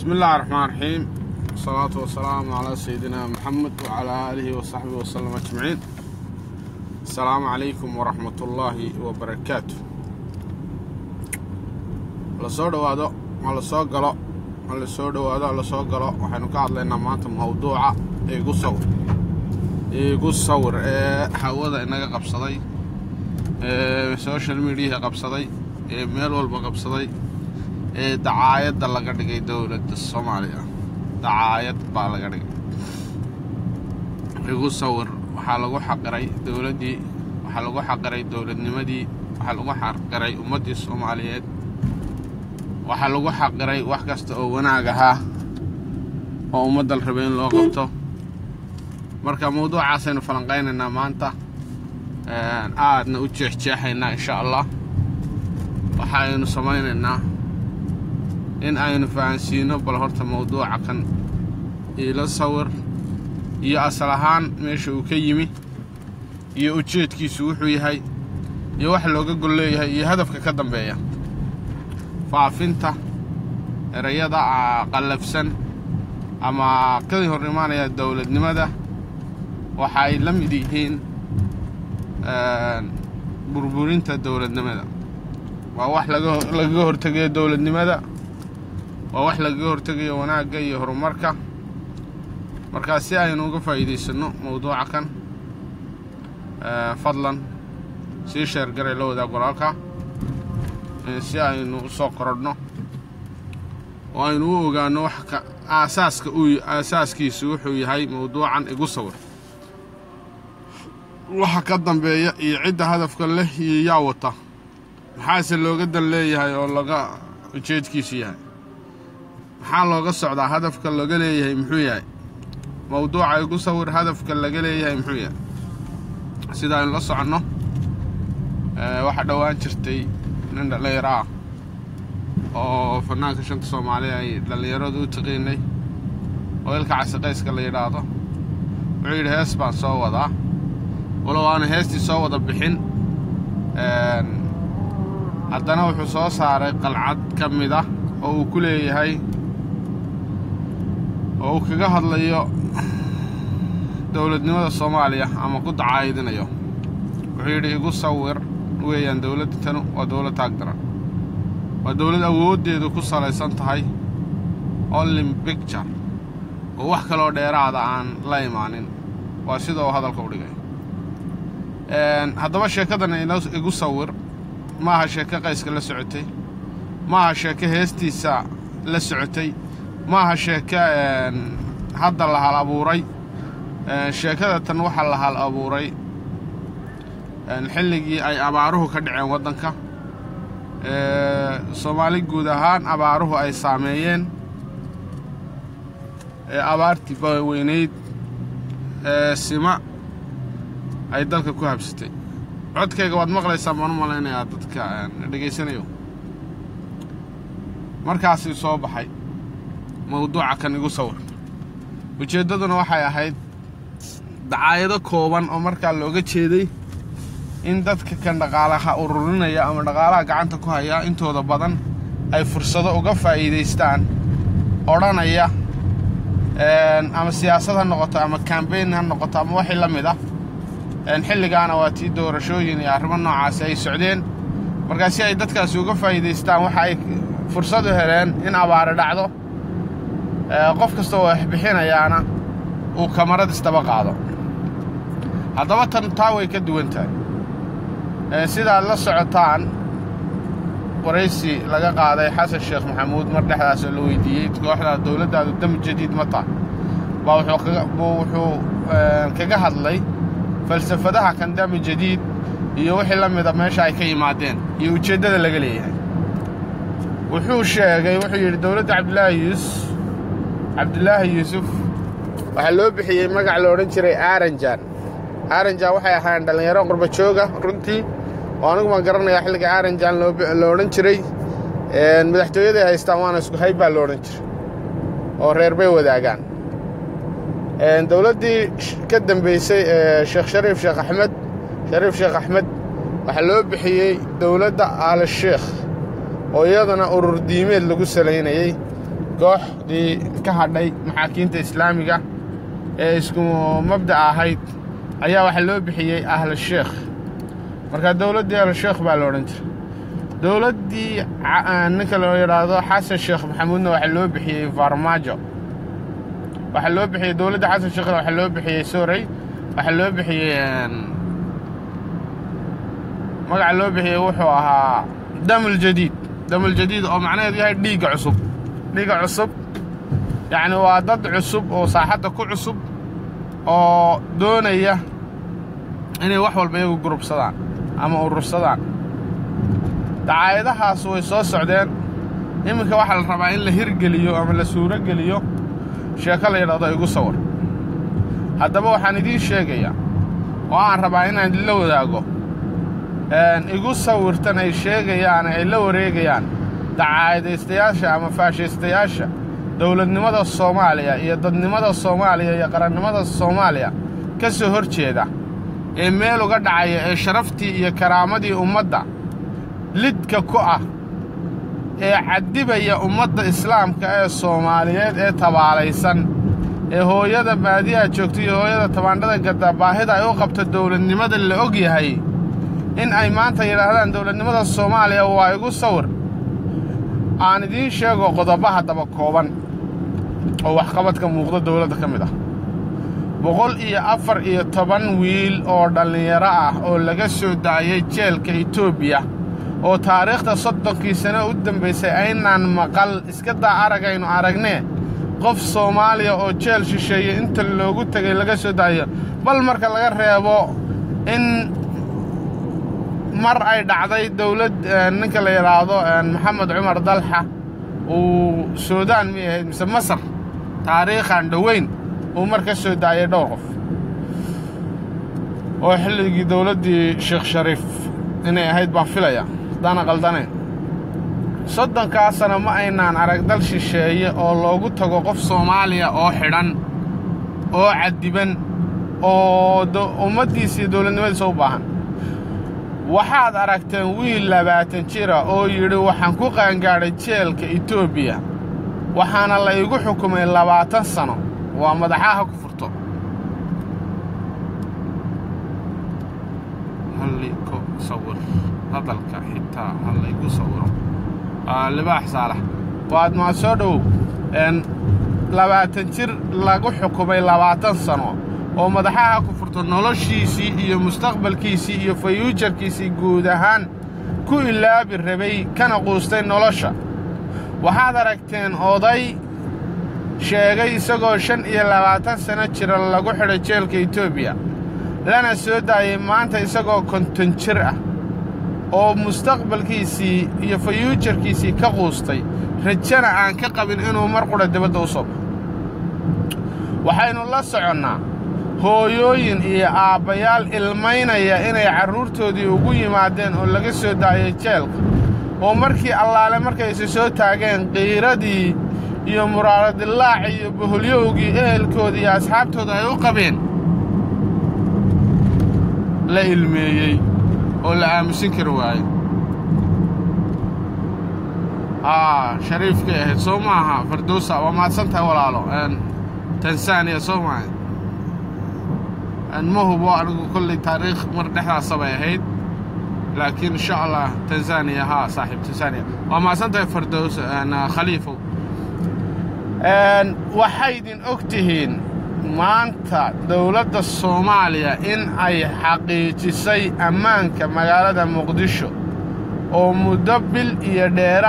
بسم الله الرحمن الرحيم، والصلاة والسلام على سيدنا محمد وعلى آله وصحبه وسلم أجمعين. السلام عليكم ورحمة الله وبركاته. لسو دواادو لسو غلو لسو دواادو لسو غلو waxaanu ka hadlaynaa maanta mawduuca igu sawir hawada inaga qabsaday social media qabsaday meel walba qabsaday dacaayada laga dhigay dawladda Soomaaliya. dacaayad baa laga dhigay igu sawir waxa lagu xaqiray dawladii, waxa lagu xaqiray dawladnimadii, waxa lagu xaqiray ummadii Soomaaliyeed, waxa lagu xaqiray wax kasta oo wanaag ah oo ummadda rabeen loo qabto. marka mawduucaas aynu falanqeynaynaa maanta aadna u jeexjeexaynaa insha Allah. waxaaynu samaynaynaa in aynu fahansiino bal horta mawduuca kan ila sawir iyo asal ahaan meesha uu ka yimi iyo ujeedkiisu wuxuu yahay iyo wax looga gol leeyahay iyo hadafka ka dambeeya faafinta erayada qalafsan ama ka hor imaanaya dawladnimada. waxay la mid yihiin burburinta dawladnimada. waa wax laga hortagayo dawladnimada, waa wax laga hortagayo wanaagga iyo horumarka. marka si aynu uga faa'iideysano mawduuca kan fadlan si share garay la wadaag walaalka si aynu u soo korodhno oo aynu u ogaano wax ka asaaskiisu wuxuu yahay mawduucan igu sawir. waxa ka dambeeya iyo cidda hadafka leh iyo yaa wata, maxaase looga dan leeyahay oo laga ujeedkiisu yahay, maxaa looga socdaa, hadafka laga leeyahay muxuu yahay. mawduuca igu sawir hadafka laga leeyahay muxuu yahay. sida aynu la soconno waxa dhawaan jirtay nin dhalinyaro ah oo fanaanka shanta Soomaaliya ay dhalinyaradu u taqaanay oo ilka casaqayska la yiraahdo. wuxuu yidhi hees baan soo wadaa, walow aan heestii soo wada bixin haddana wuxuu soo saaray qalcad ka mid ah oo uu ku leeyahay oo uu kaga hadlayo dawladnimada Soomaaliya ama ku dacaayadinayo. wuxuu yidhi igu sawir weeyaan dawladda tan waa dawlad taagdaran, waa dawlad awoodeedu ku salaysan tahay only picture oo wax kaloo dheeraada aan la imaanin. waa sida uu hadalka u dhigay. haddaba sheekadan igu sawir maaha sheeko qayska la socotay, maaha sheeko heestiisa la socotay, maaha sheeko hadda la hal abuuray. sheekada tan waxa la hal abuuray xilligii ay abaaruhu ka dhaceen waddanka. Soomaali guud ahaan abaaruhu ay saameeyeen abaartii weynayd sima ay dalka ku habsatay. codkayga waad maqlaysaa baan u malaynayaa dadka dhegaysanayo. markaasii soo baxay mawduuca kan igu sawir. ujeeddaduna waxay ahayd dacaayado kooban oo markaa looga jeeday in dadka kan dhaqaalaha ururinaya ama dhaqaalaha gacanta ku haya intooda badan ay fursado uga faa'iideystaan odhanaya ama siyaasad ha noqoto ama campaign ha noqoto ama wixii la mid ah. xilligaana waa tii doorashooyin iyo arrimo noocaas ay socdeen. markaa si ay dadkaasi uga faa'iideystaan waxa ay fursad u heleen in abaare dhacdo, qof kasta oo bixinayaana uu kamarad istaba qaado. haddaba tan taa way ka duwan tahay. sidaad la socotaan waraysi laga qaaday xasan sheekh maxamuud mar dhexdaas la weydiiyey kooxda dawladdaadu dam jadiid ma tahay, baa wuxuu kaga hadlay falsafadaha kan dam jadiid iyo wixii la mid ah meesha ay ka yimaadeen iyo ujeeddada laga leeyahay. wuxuu yidhi dawladda cabdilaahi yuusuf waxaa loo bixiyey magac la odhan jiray aaranjaan. waxay ahaayeen dhallinyaro qurba jooga runtii oo anigu baan garanayaa xilliga aaranjaan la odhan jiray. madaxtooyaday haystaan waana isku hayb baa la odhan jiray oo reer bay wadaagaan. dawladdii ka dambaysay sheekh shariif sheekh axmed waxaa loo bixiyey dawladda aal sheekh oo iyadana urur diimeed lagu salaynayay kooxdii ka hadhay maxaakiimta islaamiga ee isku mabda ahayd ayaa waxa loo bixiyay ahl sheekh marka dawladdii ahl sheekh baa loo oran jiray dawladdii ninka la yiraahdo xasan sheekh maxamuudna waxa loo bixiyay farmaajo waxa loo bixiyay dawladda xasan sheekh waxa loo bixiyay sooray waxa loo bixiyay magaca loo bixiyay wuxuu ahaa damul jadiid oo macnaheedu yahay dhiiga cusub يعني waa dad cusub oo saaxada ku cusub oo doonaya inay wax walba iyagu gurubsadaan ama urursadaan dacaayadahaas way soo socdeen iminka waxa la rabaa in la hirgeliyo ama la suuro geliyo sheeko la yiraahdo igu sawir haddaba waxaan idiin sheegayaa oo aan rabaa inaan la wadaago igu sawirtan ay sheegayaan ay la wareegayaan dacaayadaystayaasha ama faashiistayaasha dawladnimada Soomaaliya iyo dadnimada Soomaaliya iyo qarannimada Soomaaliya ka soo horjeeda ee meel uga dhacay ee sharaftii iyo karaamadii ummadda lidka ku ah ee cadibaya ummadda islaamka ee Soomaaliyeed ee tabaalaysan ee hooyada baadiyaha joogtay iyo hooyada tabaandhada gada baahida ay u qabto dawladnimada la og yahay in ay maanta yiraahdaan dawladnimada Soomaaliya waa igu sawir aan idiin sheego qodobaha daba kooban oo wax qabadka muuqda dawladda ka mid ah 114 wiil oo dhalinyaro ah oo laga soo daayay jeelka Itoobiya oo taariikhda 30 sano u dambeysay aynaan maqal iska daa aragayno aragnee qof Soomaaliya oo jeel shisheeye inta loogu tagay laga soo daayo bal marka laga reebo in mar ay dhacday dawlad ninka la yiraahdo Maxamed Cumar Dalxa oo Suudaan mise Masar taariikhan dhaweyn oo marka soo daayay dhowr qof oo xilligii dawladdii Sheekh Shariif inay ahayd baan filaya dana qaldaneen 30 sano ma aynaan arag dal shisheeye oo loogu tago qof Soomaaliya oo xidhan oo cadiban oo ummadiisa dawladnimadiisa u baahan waxaad aragteen wiil 20 jir oo yiri waxaan ku qaangaaray jeelka Itoobiya waxaana la igu xukumay 20 sano waa madaxaha ku furto halli ko sawir hadalka xitaa halli ku sawiro libaax saalax waad ma soo dhow 20 jir lagu xukumay 20 sano oo madaxaha ku furto noloshiisii iyo mustaqbalkiisii iyo future-kiisii guud ahaan ku ilaabi rabay kana quustay nolosha waxaad aragteen oday sheegay isagoo 25 sano jira lagu xidhay jeelka Itoobiya lana soo daayay maanta isagoo 50 jir ah oo mustaqbalkiisii iyo future-kiisii ka quustay rajana aan ka qabin inuu mar qura dibadda u soo waxaynu la soconnaa hooyooyin iyo aabbayaal ilmaynaya inay carruurtoodii ugu yimaadeen oo laga soo daayay jeelka oo markii allaale markay soo taageen qiiradii iyo muraaradilaaci iyo boholyowgii ehelkoodii iyo asxaabtooda ay u qabeen la ilmeeyey oo la aamusin kari waayey shariifkay ahayd soo maaha Fardowsa waa mahadsantahay walaalo Tansaaniya soo maaha ما هو أنا كل تاريخ مرتاح صباحيد لكن إن شاء الله تنزانيا ها صاحب تنزانيا وما سنت فردوس أنا خليفة وحيد أكتهين ما أنت دولة الصومالية إن أي حقيقي شيء أمانك مقالة مقدشو أو مدبل يدير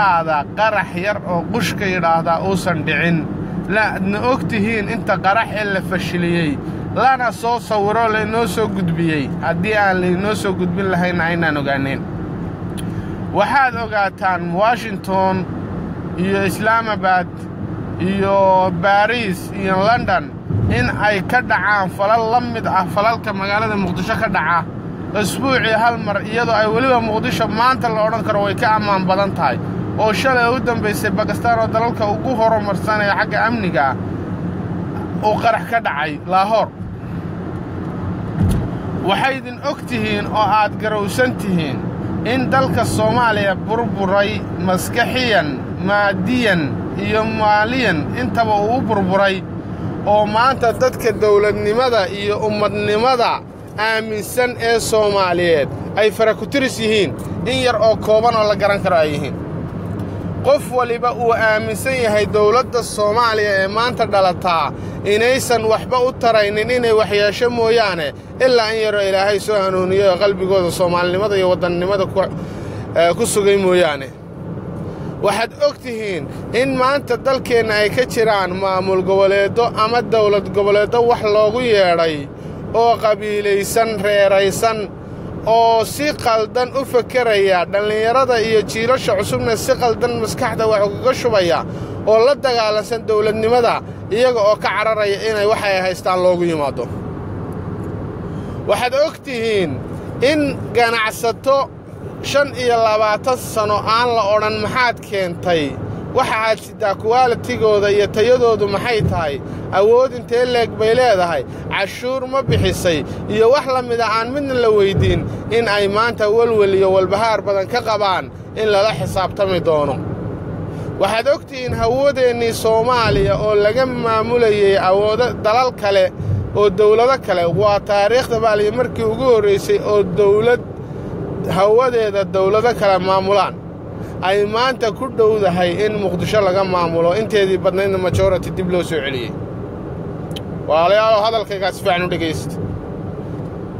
قرح ير أو قشك يرادا أو صندعين لا أكتهين أنت قرح إلا فشليي لنا سو صوروا لنو سو قدبيي هدي aan لنو سو قدبين لهين aynaan ogaaneen waxaad ogaataan Washington iyo Islamabad iyo Paris iyo London in ay ka dhacaan falal la mid ah falalka magaalada Muqdisho ka dhaca asbuuci hal mar iyadoo ay waliba Muqdisho maanta la oran karo way ka amaan badan tahay oo shalay u dambeysay Pakistan oo dalalka ugu horumarsan ee xagga amniga oo qarax ka dhacay Lahore waxaydin ogtihiin oo aad garowsantihiin in dalka Soomaaliya burburay maskaxiyan maadiyan iyo maaliyan intaba uu burburay oo maanta dadka dawladnimada iyo ummadnimada aaminsan ee Soomaaliyeed ay faraku-tiris yihiin in yar oo kooban oo la garan karo ay yihiin qof waliba uu aaminsan yahay dawladda Soomaaliya ee maanta dhalataa inaysan waxba u taraynin inay waxyeesho mooyaane ilaa in yaro Ilaahay soo hanuuniyo qalbigooda Soomaalinimada iyo wadannimada ku sugay mooyaane waxaad ogtihiin in maanta dalkeena ay ka jiraan maamul goboleedo ama dawlad goboleedo wax loogu yeedhay oo qabiilaysan reeraysan oo si qaldan u fakaraya dhalinyarada iyo jiilasha cusubna si qaldan maskaxda wax uga shubaya oo la dagaalansan dawladnimada iyaga oo ka cararaya inay wax ay haystaan loogu yimaado waxaad ogtihiin in ganacsato 25 sano aan la odhan maxaad keentay waxa aad sidaa quality-gooda iyo tayadoodu maxay tahay awood intee leeg bay leedahay cashuur ma bixisay iyo wax la mid ah aan midna la weydiin in ay maanta walwal iyo walbahaar badan ka qabaan in lala xisaabtami doono waxaad ogtihiin hawadeennii Soomaaliya oo laga maamulayay awoodo dalal kale oo dawlado kale waa taariikhda baaliye markii ugu horeysay oo dawlad hawadeeda dawlado kale maamulaan ay maanta ku dhowdahay in Muqdisho laga maamulo inteedii badnaydna majority dib loo soo celiyay walaalayaal hadalkaygaas fiican u dhageysta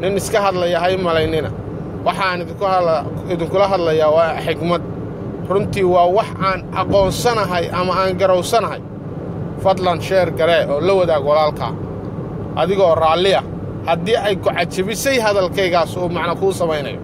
nin iska hadlaya hay malaynina waxaan idinkula hadlayaa waa xigmad runtii waa wax aan aqoonsanahay ama aan garowsanahay fadlan share garee oo la wadaag walaalka adigoo raalliya haddii ay ku cajabisay hadalkaygaas oo macna kuu samaynayo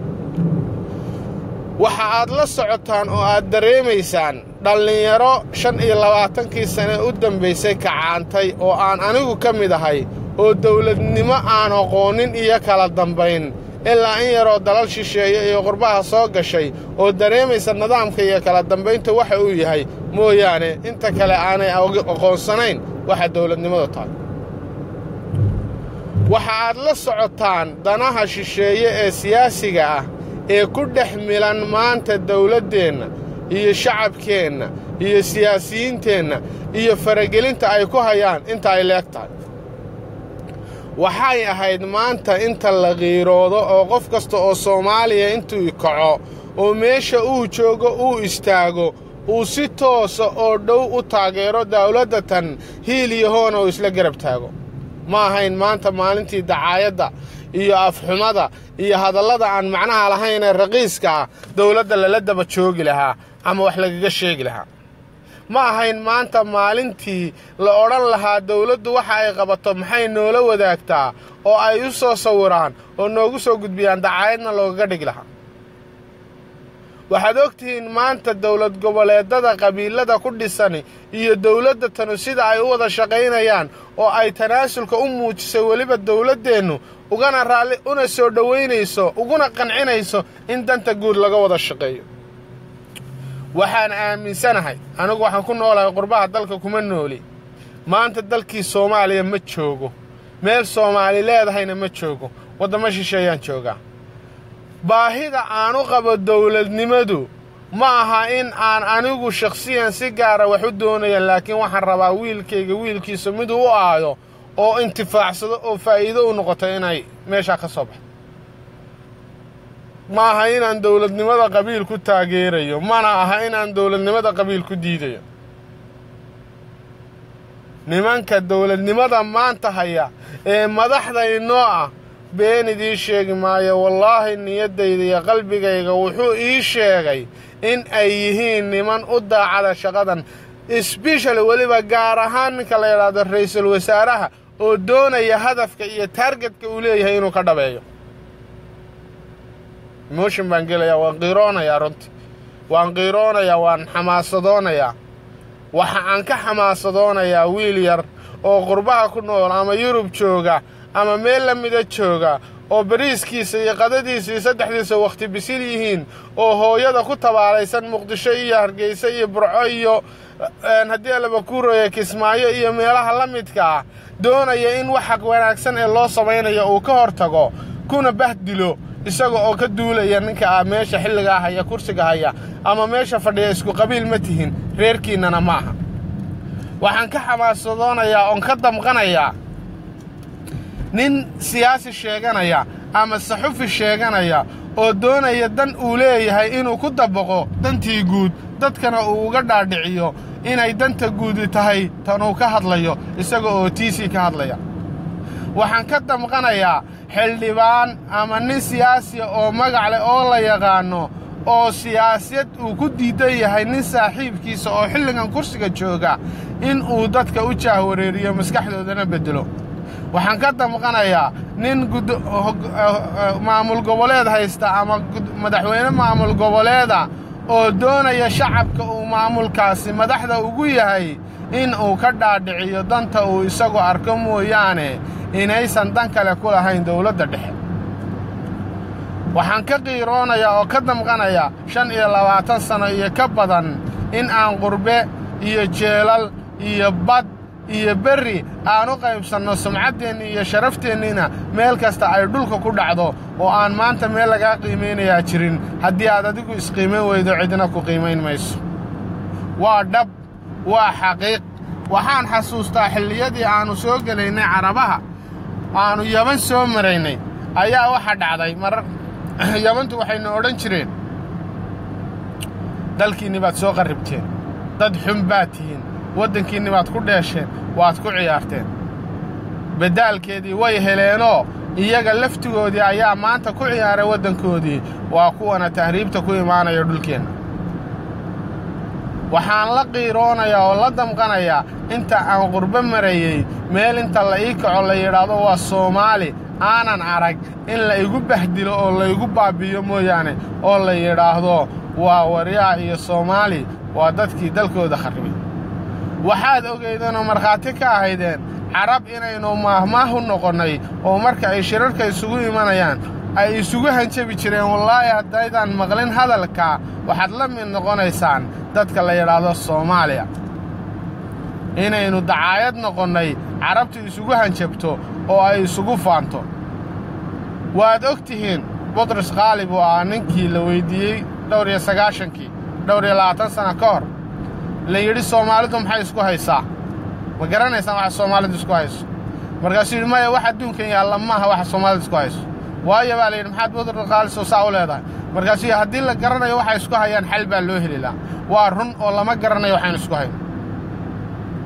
waxa aad la socotaan oo aad dareemaysaan dhalinyaro 25 sano u dambeysay kacaantay oo aan anigu ka mid ahay oo dawladnimo aan aqoonin iyo kala dambayn ilaa in yaroo dalal shisheeye iyo qurbaha soo gashay oo dareemaysa nidaamka iyo kala dambaynta waxa uu yahay mooyaane inta kale aanay aqoonsanayn waxa dawladnimadu tahay waxa aad la socotaan danaha shisheeye ee siyaasiga ah ee ku dhex milan maanta dawladdeena iyo shacabkeena iyo siyaasiyiinteenna iyo faragelinta ay ku hayaan inta ay leegtahay waxay ahayd maanta inta la qiiroodo oo qof kasta oo Soomaaliya intuu kaco oo meesha uu joogo uu istaago uu si toos oo dhow u taageero dawladda tan hiiliyahoona oo isla garab taago ma ahayn maanta maalintii dacaayadda iyo afxumada iyo hadallada aan macnaha lahayn ee raqiiska dawladda la daba joogi lahaa ama wax lagaga sheegi lahaa ma ahayn maanta maalintii la odhan lahaa dawladdu waxa ay qabato maxay noola wadaagtaa oo ay u soo sawiraan oo noogu soo gudbiyaan dacaayadna looga dhig lahaa waxaad ogtihiin maanta dawlad goboleedada qabiilada ku dhisan iyo dawladda tanu sida ay u wada shaqaynayaan oo ay tanaasulka u muujisay waliba dawladdeenu ugana raali una soo dhaweynayso uguna qancinayso in danta guud laga wada shaqeeyo waxaan aaminsanahay anigu waxaan ku noolahay qurbaha dalka kuma nooli maanta dalkii Soomaaliya ma joogo meel Soomaali leedahayna ma joogo wadamo shisheeyaan joogaa baahida aan u qabo dawladnimadu ma aha in aan anigu shakhsiyan si gaar ah wax u doonayo laakiin waxaan rabaa wiilkayga wiilkiisa mid u aayo oo intifaacsado oo faa'iido u noqoto inay meesha ka soo baxdo ma aha inaan dawladnimada qabiil ku taageerayo mana aha inaan dawladnimada qabiil ku diidayo nimanka dawladnimada maanta haya ee madaxda inoo ah been idii sheegi maayo wallaahi niyadayda iyo qalbigayga wuxuu ii sheegay in ay yihiin niman u daacada shaqadan especially waliba gaar ahaan ninka la yiraahdo ra'iisul wasaaraha oo doonaya hadafka iyo targetka uu leeyahay inuu ka dhabeeyo motion baan gelaya waan qiiroonayaa runtii waan qiiroonayaa waan xamaasadoonayaa waxa aan ka xamaasadoonayaa wiil yar oo qurbaha ku nool ama Yurub jooga ama meel la mid ah jooga oo bariiskiisa iyo qadadiisa iyo saddexdiisa waqti bisil yihiin oo hooyada ku tabaalaysan Muqdisho iyo Hargeysa iyo Burco iyo haddii la bakuurayo Kismaayo iyo meelaha la midka ah doonaya in wax xaq wanaagsan ee loo sameeyo uu ka hortago kuna bahdilo isaga oo ka duulaya ninka meesha xilliga haya kursiga haya ama meesha fadhiya isku qabiil ma tihin reerkiinana maaha waxaan ka xamaasadoonayaa oon ka damqanayaa nin siyaasi sheeganaya ama saxufi sheeganaya oo doonaya dan uu leeyahay inuu ku dabaqo dantii guud dadkana uu uga dhaadhiciyo inay danta guudi tahay tan uu ka hadlayo isaga oo tiisii ka hadlaya waxaan ka damqanayaa xildhibaan ama nin siyaasi oo magac leh oo la yaqaano oo siyaasad uu ku diidan yahay nin saaxiibkiisa oo xilligan kursiga jooga in uu dadka u jaahwareeriyo maskaxdoodana bedelo waxaan ka damqanayaa nin maamul goboleed haysta ama madaxweyne maamul goboleeda oo doonaya shacabka uu maamulkaasi madaxda ugu yahay in uu ka dhaadhiciyo danta uu isagu arko mooyaane inaysan dan kale ku lahayn dawladda dhexe waxaan ka qiiroonayaa oo ka damqanayaa 25 sano iyo ka badan in aan qurbe iyo jeelal iyo bad iyo berri aan u qaybsanno sumcaddeenni iyo sharafteenniina meel kasta ay dhulka ku dhacdo oo aan maanta meel lagaa qiimaynayaa jirin haddii aad adigu isqiimayn weydo cidina ku qiimayn mayso waa dhab waa xaqiiq waxaan xasuustaa xilliyadii aannu soo gelaynay carabaha aannu yaban soo maraynay ayaa waxa dhacday marar yabantu waxaynu odhan jireen dalkiinni baad soo qarribteen dad xun baad tihiin waddankiinni baad ku dheesheen waad ku ciyaarteen bedaalkeedii way heleenoo iyaga laftigoodii ayaa maanta ku ciyaaray waddankoodii waa kuwana tahriibta ku imaanaya dhulkeenna waxaan la qiiroonayaa oo la damqanayaa inta aan qurbo marayey meel inta la ii kaco la yidhaahdo waa Soomaali aanan arag in la igu bahdilo oo la igu baabiyo mooyaane oo la yidhaahdo waa waryaa iyo Soomaali waa dadkii dalkooda kharribay waxaad ogeydeen oo markhaati ka ahaydeen carab inaynu maahmaahu noqonnay oo marka ay shirarka isugu imanayaan ay isugu hanjabi jireen wallaahi haddaydan maqlin hadalka waxaad la mid noqonaysaan dadka la yidhaahdo Soomaaliya inaynu dacaayad noqonnay carabtu isugu hanjabto oo ay isugu faanto waad ogtihiin Butros Qaalib waa ninkii la weydiiyey 29kii 20 sano ka hor la yidhi Soomaalidu maxay isku haysaa ma garanaysaan waxa Soomaalidu isku hayso markaasuu yidhi maya wax adduunkan yaalla maaha waxa Soomaalidu isku hayso waayo baa la yidhi maxaad Butros Qaalib soo saa u leedahay markaasuu yidhi haddii la garanayo waxay isku hayaan xal baa loo heli lahaa waa run oo lama garanayo waxaan isku hayno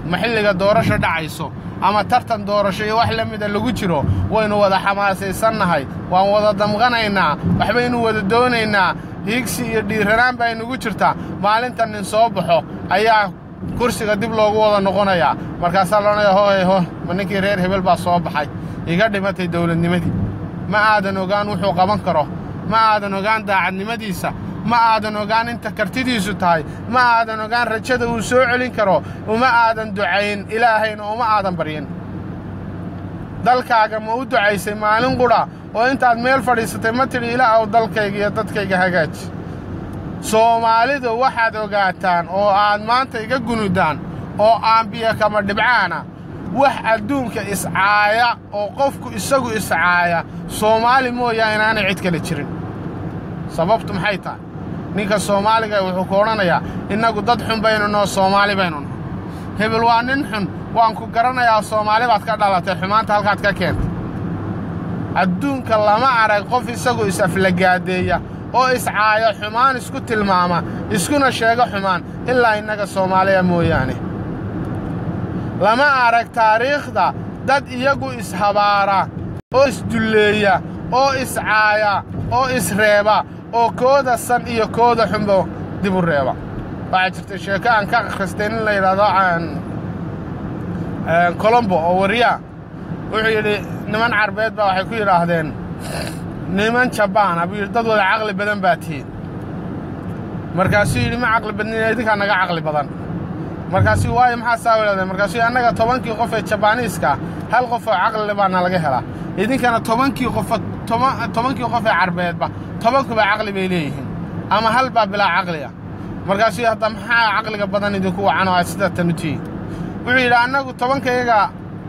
ma xilliga doorasho dhacayso ama tartan doorasho iyo wax la mid ah lagu jiro waynu wada xamaasaysannahay waan wada damqanaynaa waxbaynu wada doonaynaa hiigsi iyo dhiiranaan baa inugu jirtaa maalinta nin soo baxo ayaa kursiga dib loogu wada noqonayaa markaasaa la odhanayaa hooy ma ninkii reer hebel baa soo baxay iga dhimatay dawladnimadii ma aadan ogaan wuxuu qaban karo ma aadan ogaan daacadnimadiisa ma aadan ogaan inta kartidiisu tahay ma aadan ogaan rajada uu soo celin karo uma aadan ducayn ilaahayna uma aadan baryin dalkaaga ma u ducaysay maalin qudha oo intaad meel fadhiisatay ma tidhi ilaahow dalkayga iyo dadkayga hagaaji Soomaalidu waxaad ogaataan oo aad maanta iga gunudaan oo aan biyo kama dhibcaana wax adduunka iscaaya oo qofku isagu iscaaya Soomaali mooyaa inaanay cid kale jirin sababtu maxay tahay ninka Soomaaliga wuxuu ku oranayaa inagu dad xun baynu noo Soomaali baynu hebel waa nin xun waan ku garanayaa Soomaali baad ka dhalatay xumaanta halkaad ka keentay adduunka lama arag qof isagu isaflagaadeeya oo iscaaya xumaan isku tilmaama iskuna sheega xumaan ilaa inaga Soomaaliya mooyaane lama arag taariikhda dad iyagu ishabaara oo isdulleeya oo iscaaya oo isreeba oo kooda san iyo kooda xunbo dib u reeba waxaa jirtay sheeko aan ka akhristay in la yidhaahdo Colombo oo wariya wuxuu yidhi niman carbeed baa waxay ku yidhaahdeen niman Jabaan abuu yidhi dad wada caqli badan baa tihiin markaasuu yidhi ma caqli badnina idinkaa naga caqli badan markaasuu waayo maxaa saa wadaadeen markaasuu annaga 10kii qof ee Jabaaniiska hal qof oo caqli leh baa laga helaa idinkana 10kii qof ee carbeedba 10kuba caqli bay leeyihiin ama hal baa bilaa caqliya markaasuu hadda maxaa caqliga badan idinku wacano aad sida tanutii wuxuu yidhi annagu 10kayaga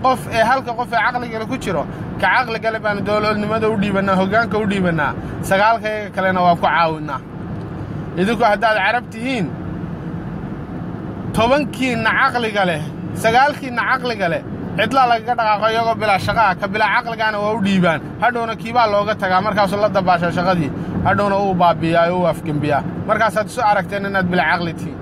qof ee halka qof ee caqliga ku jiro ka caqliga leh baan dawladnimada u dhiibanaa hoggaanka u dhiibanaa 9kayaga kalena waa ku caawinaa idinku haddaad carab tihiin 10kiina caqliga leh sagaalkiina caqliga leh cidla laga dhaqaaqo iyagoo bilaa shaqaa ka bilaa caqligaana waa u dhiibaan hadhowna kiibaa looga tagaa markaasuu la dabaasha shaqadii hadhowna uu baabiyaa uu afgembiyaa markaasaad isu aragteen inaad bilaa caqli tihiin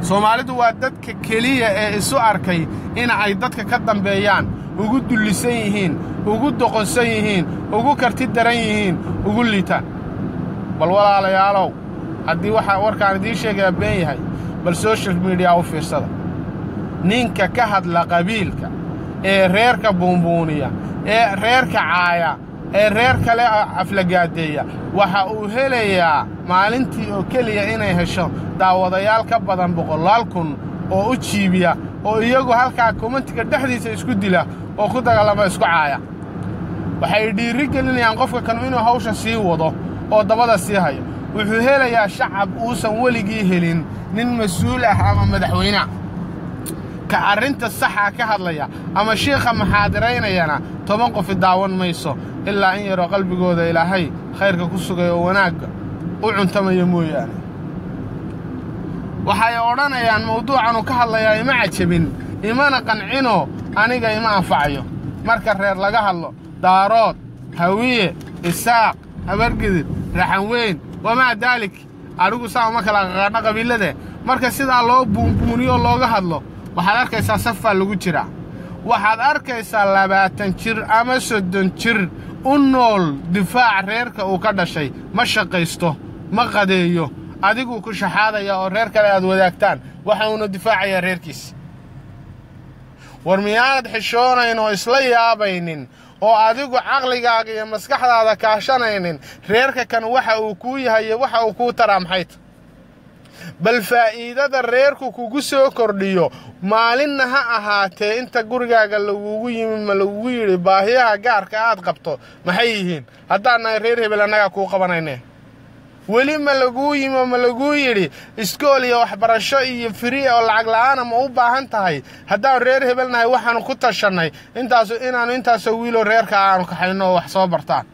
Soomaalidu waa dadka keliya ee isu arkay in ay dadka ka dambeeyaan ugu dullisan yihiin ugu doqonsan yihiin ugu karti daran yihiin ugu liitaan bal walaalayaalow haddii waxa warkaan idiin sheegaya been yahay bal social media u fiirsada ninka ka hadla qabiilka ee reerka buunbuuniya ee reerka caaya ee reer kale aflagaadeeya waxa uu helayaa maalintii oo keliya inay hesho daawadayaal ka badan 100,000 oo u jiibiya oo iyagu halkaa commentiga dhexdiisa isku dila oo ku dagaalama isku caaya waxay dhiiri gelinayaan qofka kan inuu hawsha sii wado oo dabada sii hayo wuxuu helayaa shacab uusan weligii helin nin mas'uul ah ama madaxweyne ka arrinta saxa ka hadlaya ama sheekha muxaadaraynayana 10 qof daawan mayso ilaa in yaro qalbigooda ilaahay khayrka ku sugay oo wanaaga u cuntamayo mooyaane waxay odhanayaan mawduucan ka hadlaya ima cajabin imana qancino aniga ima anfacayo marka reer laga hadlo daarood hawiye isaaq habargidid raxan weyn wama dalik arigu saama kala qaqana qabiilada marka sida loo buunbuuniyo looga hadlo waxaad arkaysaa safar lagu jira waxaad arkaysaa 20 jir ama 30 jir u nool difaac reerka uu ka dhashay ma shaqaysto ma qadeeyo adigu ku shaxaadaya oo reer kale aad wadaagtaan waxa uu difaacaya reerkiisa war miyaad xishoonayn oo isla yaabaynin oo adigu caqligaaga iyo maskaxdaada kaashanaynin reerka kan waxa uu ku yahay waxa uu ku taraamxayt bal faa'iidada reerku kugu soo kordhiyo maalinna ha ahaatee inta gurigaaga lagugu yimi ma lagugu yiri baahiyaha gaarka aad qabto maxay yihiin haddaan reer hebel anaga ku qabanaynaa weli ma lagu yimi ma lagu yiri iskool iyo waxbarasho iyo free oo lacag la'aan ma u baahan tahay haddaan reer hebelnahay waxaan ku tashanay intaas wiilo reerka aan ka hayno wax soo bartaan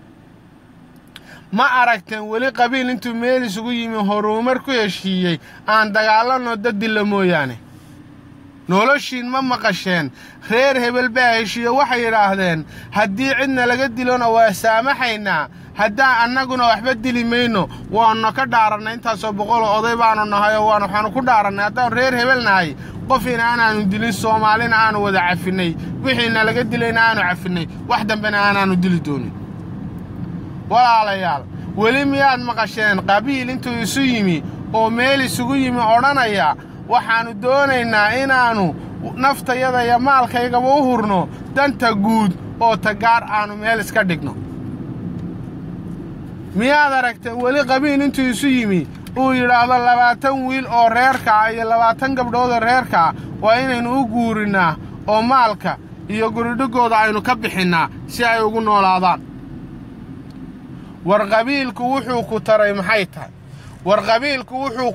ma aragteen weli qabiil intuu meel isugu yimi horumar ku heshiiyay aan dagaalano dad la mooyaane noloshiin ma maqasheen reer hebel baa heshiiyo waxay yiraahdeen haddii cidna laga dilona waa saamaxaynaa haddaan annaguna waxba dili mayno waanu ka dhaaranay intaasoo 100 oday baanu nahay oo waxaanu ku dhaaranay haddaan reer hebel nahay qof inaanu dilin Soomaalina aanu wada cafinay wixiina laga dilayna aanu cafinay wax dambena aanu dili doonin walaalayaal weli miyaad maqasheen qabiil intuu isu yimi oo meel isugu yimi odhanaya waxaanu doonaynaa inaanu naftayada iyo maalkayga u hurno danta guud oo tagaar aanu meel iska dhigno miyaad aragtay weli qabiil intuu isu yimi uu yiraahdo 20 wiil oo reerka iyo 20 gabdhood oo reerka waa inaynu u guurinaa oo maalka iyo guridhigooda aynu ka bixinaa si ay ugu noolaadaan war qabiilku wuxuu ku taray maxay tahay war qabiilku wuxuu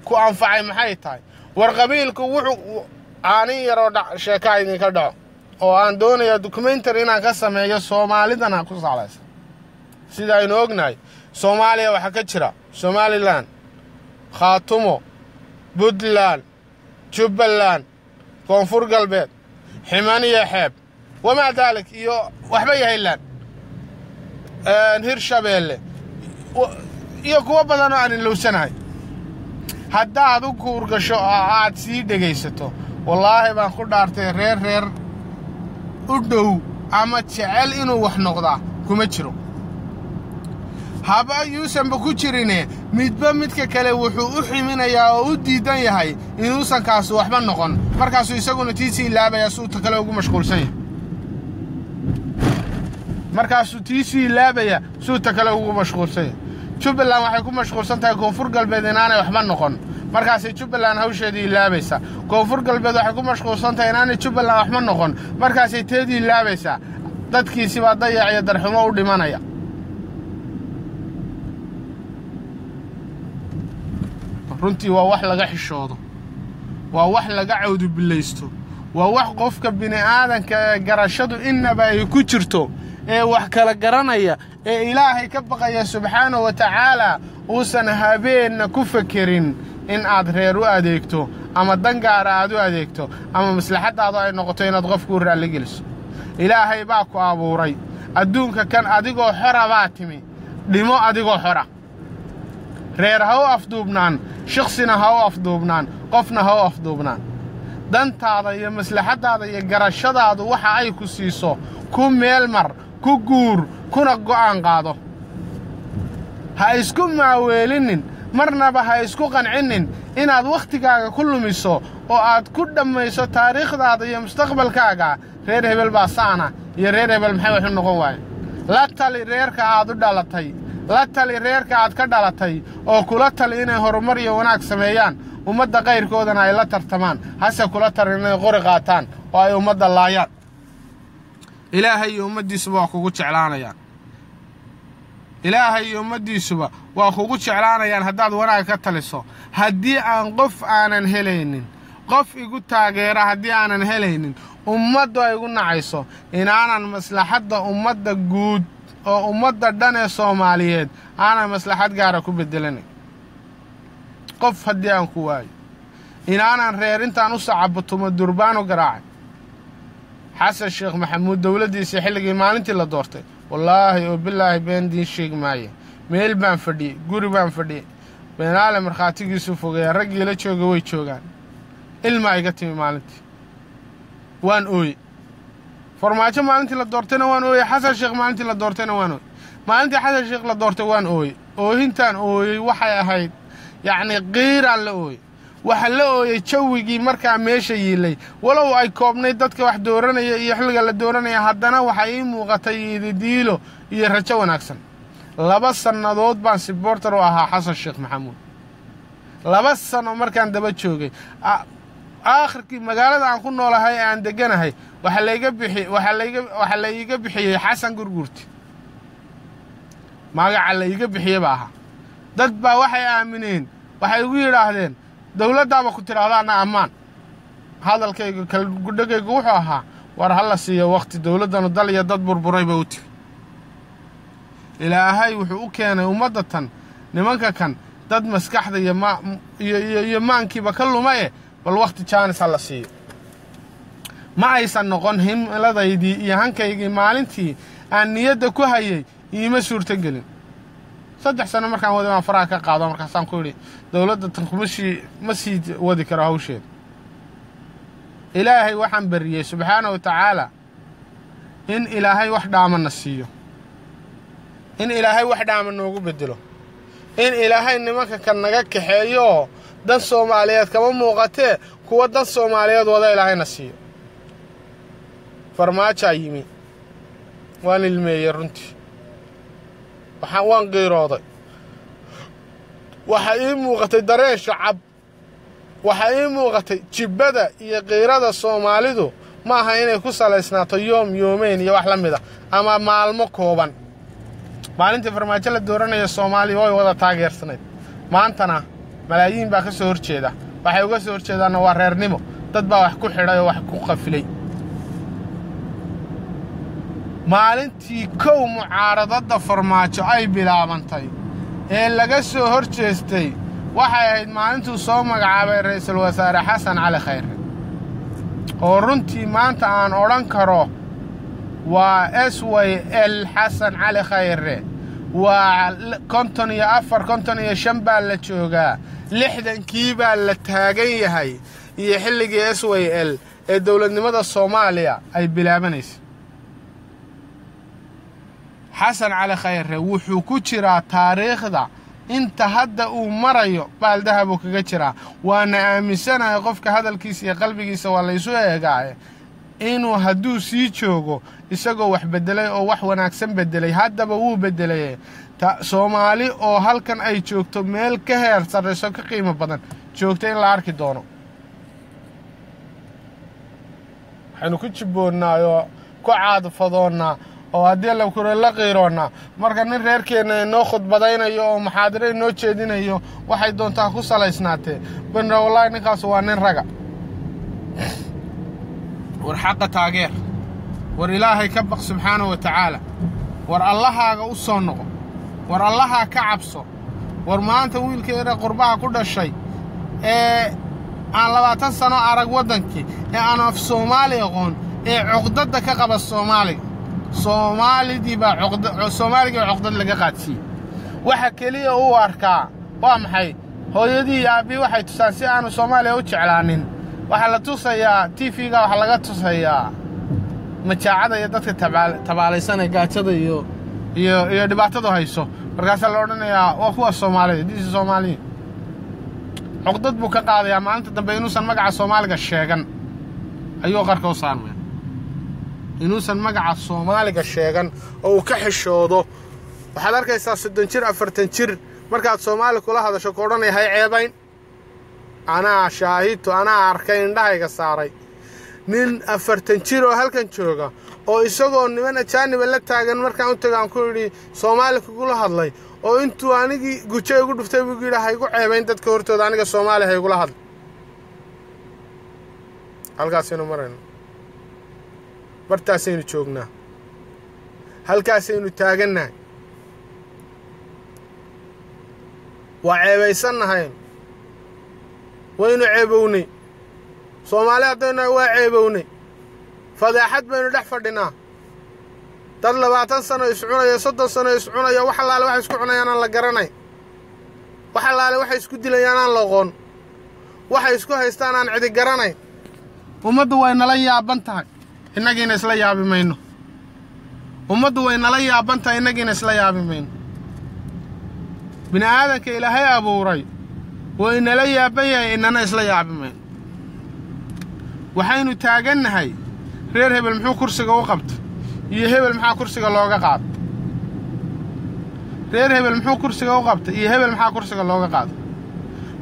ku anfacay maxay tahay war qabiilku wuxuu aanin yaro sheekaydin ka dhaco oo aan doonayo documentary inaan ka sameeyo Soomaalidana ku salaysan sida aynu ognahay Soomaaliya waxa ka jira Somaliland Khaatumo Puntland Jubbaland Koonfur Galbeed Ximaniya Xeeb wama dalik iyo waxba yahaylaan Hirshabeelle iyo kuwa badan oo aan lowsanahay haddaad u kuurgasho aad sii dhageysato wallaahi baan ku dhaartay reer u dhow ama jecel inuu wax noqdaa kuma jiro haba yuusan ku jirine midba midka kale wuxuu u ximinayaa oo u diidan yahay inuusan kaas waxba noqon markaas isaguna tiisi laabaya suuta kale ugu mashquulsan yahay markaas tiisi laabaya suuta kale ugu mashquulsan yahay Jubbaland waxay ku mashquulsan tahay Koonfur Galbeed inaanay waxba noqon markaas Jubbaland hawsheedii laabaysa Koonfur Galbeed waxay ku mashquulsan tahay inaanay Jubbaland waxba noqon markaas ay teedii laabaysa dadkiisi baa dayac darxumo u dhimanaya runtii waa wax laga xishoodo waa wax laga cawdu bilaysto waa wax qofka bini aadanka garashadu inaba ay ku jirto ee wax kala garanaya ee Ilaahay ka baqaya subhanahu wa ta'ala uusan habeenna ku fakirin in aad reer u adeegto ama dan gaar aad u adeegto ama maslaxadaadu ay noqoto inaad qofku raali geliso ilaahay baa ku abuuray adduunka kan adigoo xora baa timi dhimo adigoo xora reer ha u afduubnaan shakhsina ha u afduubnaan qofna ha u afduubnaan dantaada iyo maslaxadaada iyo garashadaadu waxa ay ku siiso ku meel mar ku guur kuna go'aan qaado ha isku maaweelinin marnaba ha isku qancinin inaad wakhtigaaga ku lumiso oo aad ku dhammayso taariikhdaada iyo mustaqbalkaaga reer hebel baa saana iyo reer hebel maxay wax u noqon waaye la tali reerka aad u dhalatay la tali reerka aad ka dhalatay oo kula tali inay horumar iyo wanaag sameeyaan ummadda qayrkoodana ay la tartamaan hase kula tali inay qori qaataan oo ay ummadda laayaan ilaahay iyo ummaddiisuba waa kugu jeclaanayaan ilaahay iyo ummaddiisuba waa kugu jeclaanayaan haddaad wanaag ka taliso haddii aan qof aanan helaynin qof igu taageera haddii aanan helaynin ummaddu ay igu nacayso inaanan maslaxadda ummadda guud oo ummadda dhan ee Soomaaliyeed aanan maslaxad gaara ku bedelanayn qof haddii aan ku waayo inaanan reer intaan u sacabutumo durbaano garaacay xasan sheekh maxamuud dawladdiisa xilligii maalintii la doortay wallaahi oo billaahi been diin sheeg maaye meel baan fadhiyey guri baan fadhiyey beenaale markhaatigiisu fogay raggii la jooga way joogaan ilma iga timi maalintii waan ooyey farmaajo maalintii la doortayna waan ooyey xasan sheekh maalintii la doortayna waan ooyey maalintii xasan sheekh la doortay waan ooyey oohintaan ooyey waxay ahayd yacni qiiraan la ooyey waxa la ooyey jawigii markaa meesha yiilay walow ay koobnayd dadka wax dooranaya iyo xilliga la dooranaya haddana waxay ii muuqatay ididiilo iyo rajo wanaagsan 2 sannadood baan supporter u ahaa xasan sheekh maxamuud 2 sano markaan daba joogay aakhirkii magaalada aan ku noolahay aan deganahay waxa la iga bixiyay xasan gurgurti magaca la iga bixiyay baa dad baa waxay aamineen waxay ugu yiraahdeen dawladdaaba ku tiraahdaana ammaan hadalkayga kala gudhagaygu wuxuu ahaa war hal siiyo waqti dawladdan dal iyo dad burburay baa u tiri ilaahay wuxuu u keenay ummadatan nimanka kan dad maskaxda iyo maankiiba ka lumay bal waqti jaanis hal siiyo ma aysan noqon himladaydii iyo hankaygii maalintii aan niyadda ku hayay iima suurtagelin 3 sano markaan wada aan faraha ka qaado markaasaan ku yiri dawladda tan ma sii wadi karo hawsheed ilaahay waxaan bariyay subhanahu wa ta'ala in ilaahay wax dhaamana siiyo in ilaahay wax dhaama noogu bedelo in ilaahay nimanka kan naga kaxeeyo dan Soomaaliyeed kama muuqatee kuwa dan Soomaaliyeed wada ilaahayna siiyo farmaajo yimi waan ilmeeyay runtii waan qiirooday waxa ii muuqatay dareen shacab waxa ii muuqatay jibada iyo qiirada Soomaalidu ma aha inay ku salaysnaato yoomeen iyo wax la mid ah ama maalmo kooban maalintii farmaajo la dooranayo Soomaaliya way wada taageersanayd maantana malaayiin baa ka soo horjeeda waxay uga soo horjeedaan waa reernimo dad baa wax ku xidhay oo wax ku qafilay maalintii kow mucaaradada farmaajo ay bilaabantay ee laga soo horjeestay waxay ahayd maalintuu soo magacaabay ra'iisul wasaare xasan cali khayre oo runtii maanta aan odhan karo waa SYL xasan cali khayre waa 54 baa la joogaa 60 baa la taagan yahay iyo xilligii SYL ee dawladnimada Soomaaliya ay bilaabanayso xasan cali khayre wuxuu ku jiraa taariikhda inta hadda uu marayo baaldahab uu kaga jiraa waana aaminsanahay qofka hadalkiisa iyo qalbigiisa waa la isu eegay inuu hadduu sii joogo isagoo wax bedelay oo wax wanaagsan bedelay haddaba wuu bedelay Soomaali oo halkan ay joogto meel ka heer sareyso ka qiimo badan joogto in la arki doono waxaanu ku jiboonaayo ku caadfadoona oo haddii la kuro la qiiroona marka nin reerkeena noo khudbadaynayo oo muxaadaro noo jeedinayo waxay doontaa ku salaysnaatee bana wallahi ninkaas waa nin raga war xaqa taageer war ilaahay ka baq subhanahu wa ta'ala war allahaaga u soo noqo war allaha ka cabso war maanta wiilkeena qurbaha ku dhashay aan 20 sano arag wadankii ee aan af Soomaali aqoon ee cuqdada ka qaba Soomaaliga Soomaalidii baa Soomaaliga cuqdad laga qaadsiiyay waxa kaliya uu arkaa waa maxay hooyadii aabi waxay tusaan si aanu Soomaaliya u jeclaanin waxa la tusayaa TV-ga waxa laga tusayaa majaacada iyo dadka tabaalaysan ee gaajada iyo dhibaatada hayso markaas la oranayaa waa kuwa Soomaaliyeed عقدت بكقاض يا ما أنت تبينوسن مجا الصومالي الشيغان أيوة قرقو صارمين ينوسن مجا الصومالي الشيغان أو كحشودو وحضرك يساس الدنشير أفرتنشير مركز الصومالي كلها هذا شكورني هاي عيبين أنا شاهدت وأنا أركين ده هيك صاري نين أفرتنشير وهالكن شوكا أو يسوقون نمنا كان ولا تاجن مركز أنت كان كوري صومالي كلها هذلي oo intuu anigi gucay ugu dhuftay ugu yiraahdo igu ceebayn dadka hortooda aniga Soomaali hay ugu lahad halkaas inuu marayno bartaasaynu joognaa halkaasaynu taagannahay waa ceebaysanahay waynu ceebownay Soomaali hadayna waa ceebownay fadaaxad baynu dhex fadhinaa dad 20 sano iscunaya 30 sano iscunaya wax allaale wax isku cunayaan aan la garanay wax allaale wax isku dilayaan aan la aqoon wax isku haystaan aan cidi garanay ummaddu way nala yaaban tahay inagiina isla yaabi mayno ummaddu way nala yaaban tahay inagiina isla yaabi mayno bini'aadanka Ilaahay abuuray way nala yaaban yahay inana isla yaabi mayno waxaynu taagannahay reer hebel muxuu kursiga u qabtay iyo hebel maxaa kursiga looga qaad reer hebel muxuu kursiga u qabtay iyo hebel maxaa kursiga looga qaad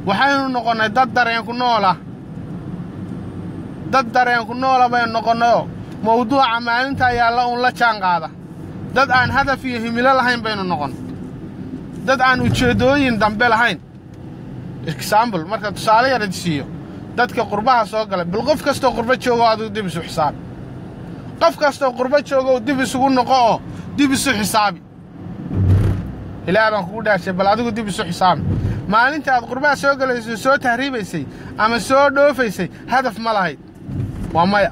waxaynu noqonay dad dareen ku noola bay noqonayo mawduuca maalinta ayaa la la jaan qaada dad aan hadaf iyo himilo lahayn baynu noqon dad aan ujeedooyin dambe lahayn example marka tusaale yar idsiyo dadka qurbaha soo galay bil qof kasto qurba joogo aad dib isu xisaab qof kasto qurba joogo dib isugu noqo dib isu xisaabi ilaa baan ku dhaashay bal adigu dib isu xisaabi maalinta aad qurbaha soo galayso soo tahriibaysay ama soo dhoofaysay hadaf ma lahayd waa maya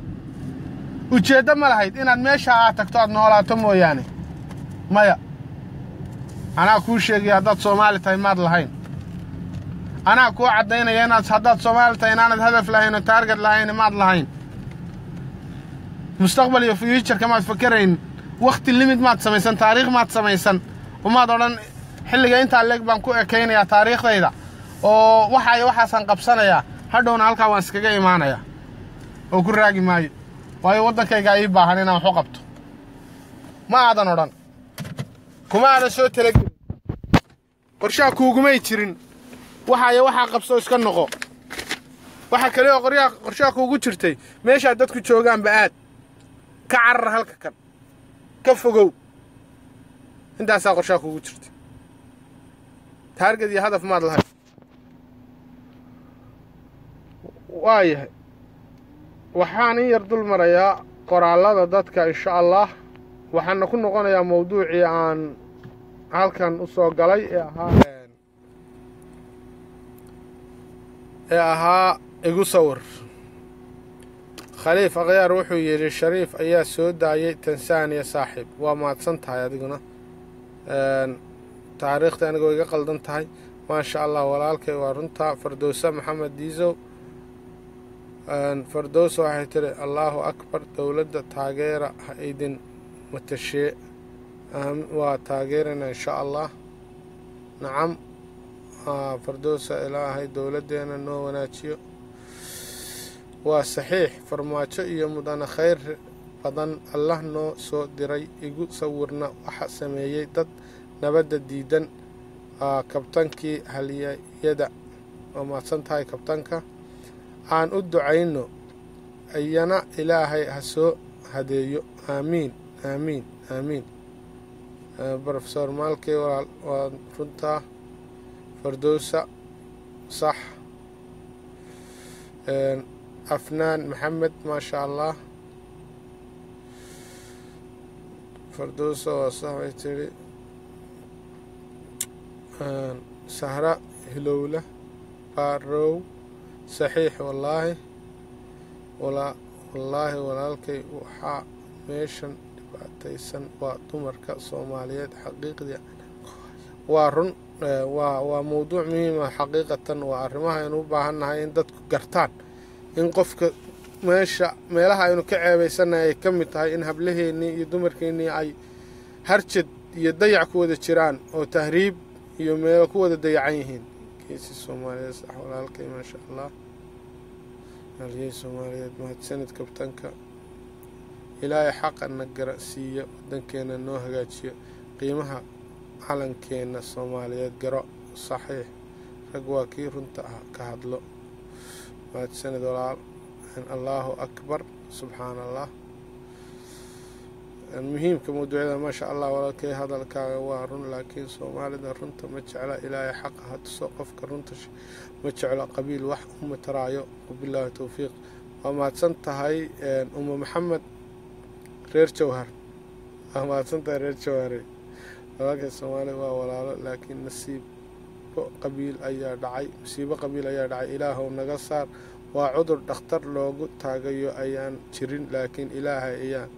ujeedo ma lahayd inaad meesha aad tagto aad noolaato mooyaane maya anaa ku sheegay dad Soomaali tahay maad lahayn anaa ku cadeynaya inaad haddaad Soomaali tahay inaanad hadaf lahayn oo target lahayn maad lahayn مستقبل يا فيوتشر كما تفكرين وقت الليميت ما تسميسن تاريخ ما تسميسن وما دوران xilliga inta leeg baan ku ekeynaya taariikhdayda oo waxaan qabsanaya hadhowna halka waan iskaga iimaanaya oo ku raagi maayo waayo wadankayga ay baahan inaan wax u qabto ma aadan oran kuma aan soo talagelin qorshaha kuugumay jirin waxa qabso iska noqo waxa kale oo qorshaha kuugu jirtay meesha dadku joogaan baad كعر هالك كان كفجو أنت أساق رشاق وجرت تارجت يا هدف ما له وايه وحاني يرد المريا قرا الله ضدك إن شاء الله وحنا كنا قلنا يا موضوعي عن هالكن أسوق علي ها إيجو صور خليفة غير روحه يجي الشريف أيها سود أي تنساني يا صاحب وما تصنتها يا دقنا تاريخ أنا قوي قلدنتها ما شاء الله ولالك ورنتها فردوسة محمد ديزو فردوس واحد ترى الله أكبر دولة تاجر أيدن متشيء وتاجرنا إن شاء الله نعم فردوس إلهي دولتنا نو وناتشيو وصحيح فرماتشو يومدان خير بدن الله نو سو دري يقول صورنا وحسمي دد نبدأ ديدن كابتنكي هل يدع وما سنتهاي كابتنك عن أدعينه أينا إلهي هسو هديو آمين آمين آمين بروفيسور مالكي وفرنتا فردوسة صح أفنان محمد ما شاء الله فردوسة وصحيتري سهرة هلولة بارو صحيح والله والله walaalkay waxaa meeshan dhibaataysan waa dumarka Soomaaliyeed xaqiiqdii waa run waa mowduuc muhiim ah xaqiiqatan waa arrimaha aynu u baahannahay in dadku gartaan in qofka meelaha aynu ka ceebaysanahay ay ka mid tahay in hablaheennii iyo dumarkeennii ay harjad iyo dayac ku wada jiraan oo tahriib iyo meelo ku wada dayacan yihiin kiisi Soomaaliyeed sax walaalkay ma sha Allah haliyay Soomaaliyeed mahadsanid kabtanka ilaahay xaqana garasiiyo wadankeena noo hagaajiyo qiimaha calankeena Soomaaliyeed garo saxiix rag waa kii runta ka hadlo mahadsanid walaal Allahu akbar subhanallah المهم كموضوعنا ما شاء الله ولا كي هذا الكاوارون لكن سومالي رنت ما جعل إلهي حقها تسوقف كرنتش ما جعل قبيل واحد ترايو وبالله توفيق وما تسنت هاي محمد غير جوهر ما تسنت غير جوهري ولكن سومالي ولا لكن نسيب قبيل أي دعي نسيب قبيل أي دعي إله ونقصر وعذر دختر لوجو تاجيو أيان شرين لكن إلهي أيان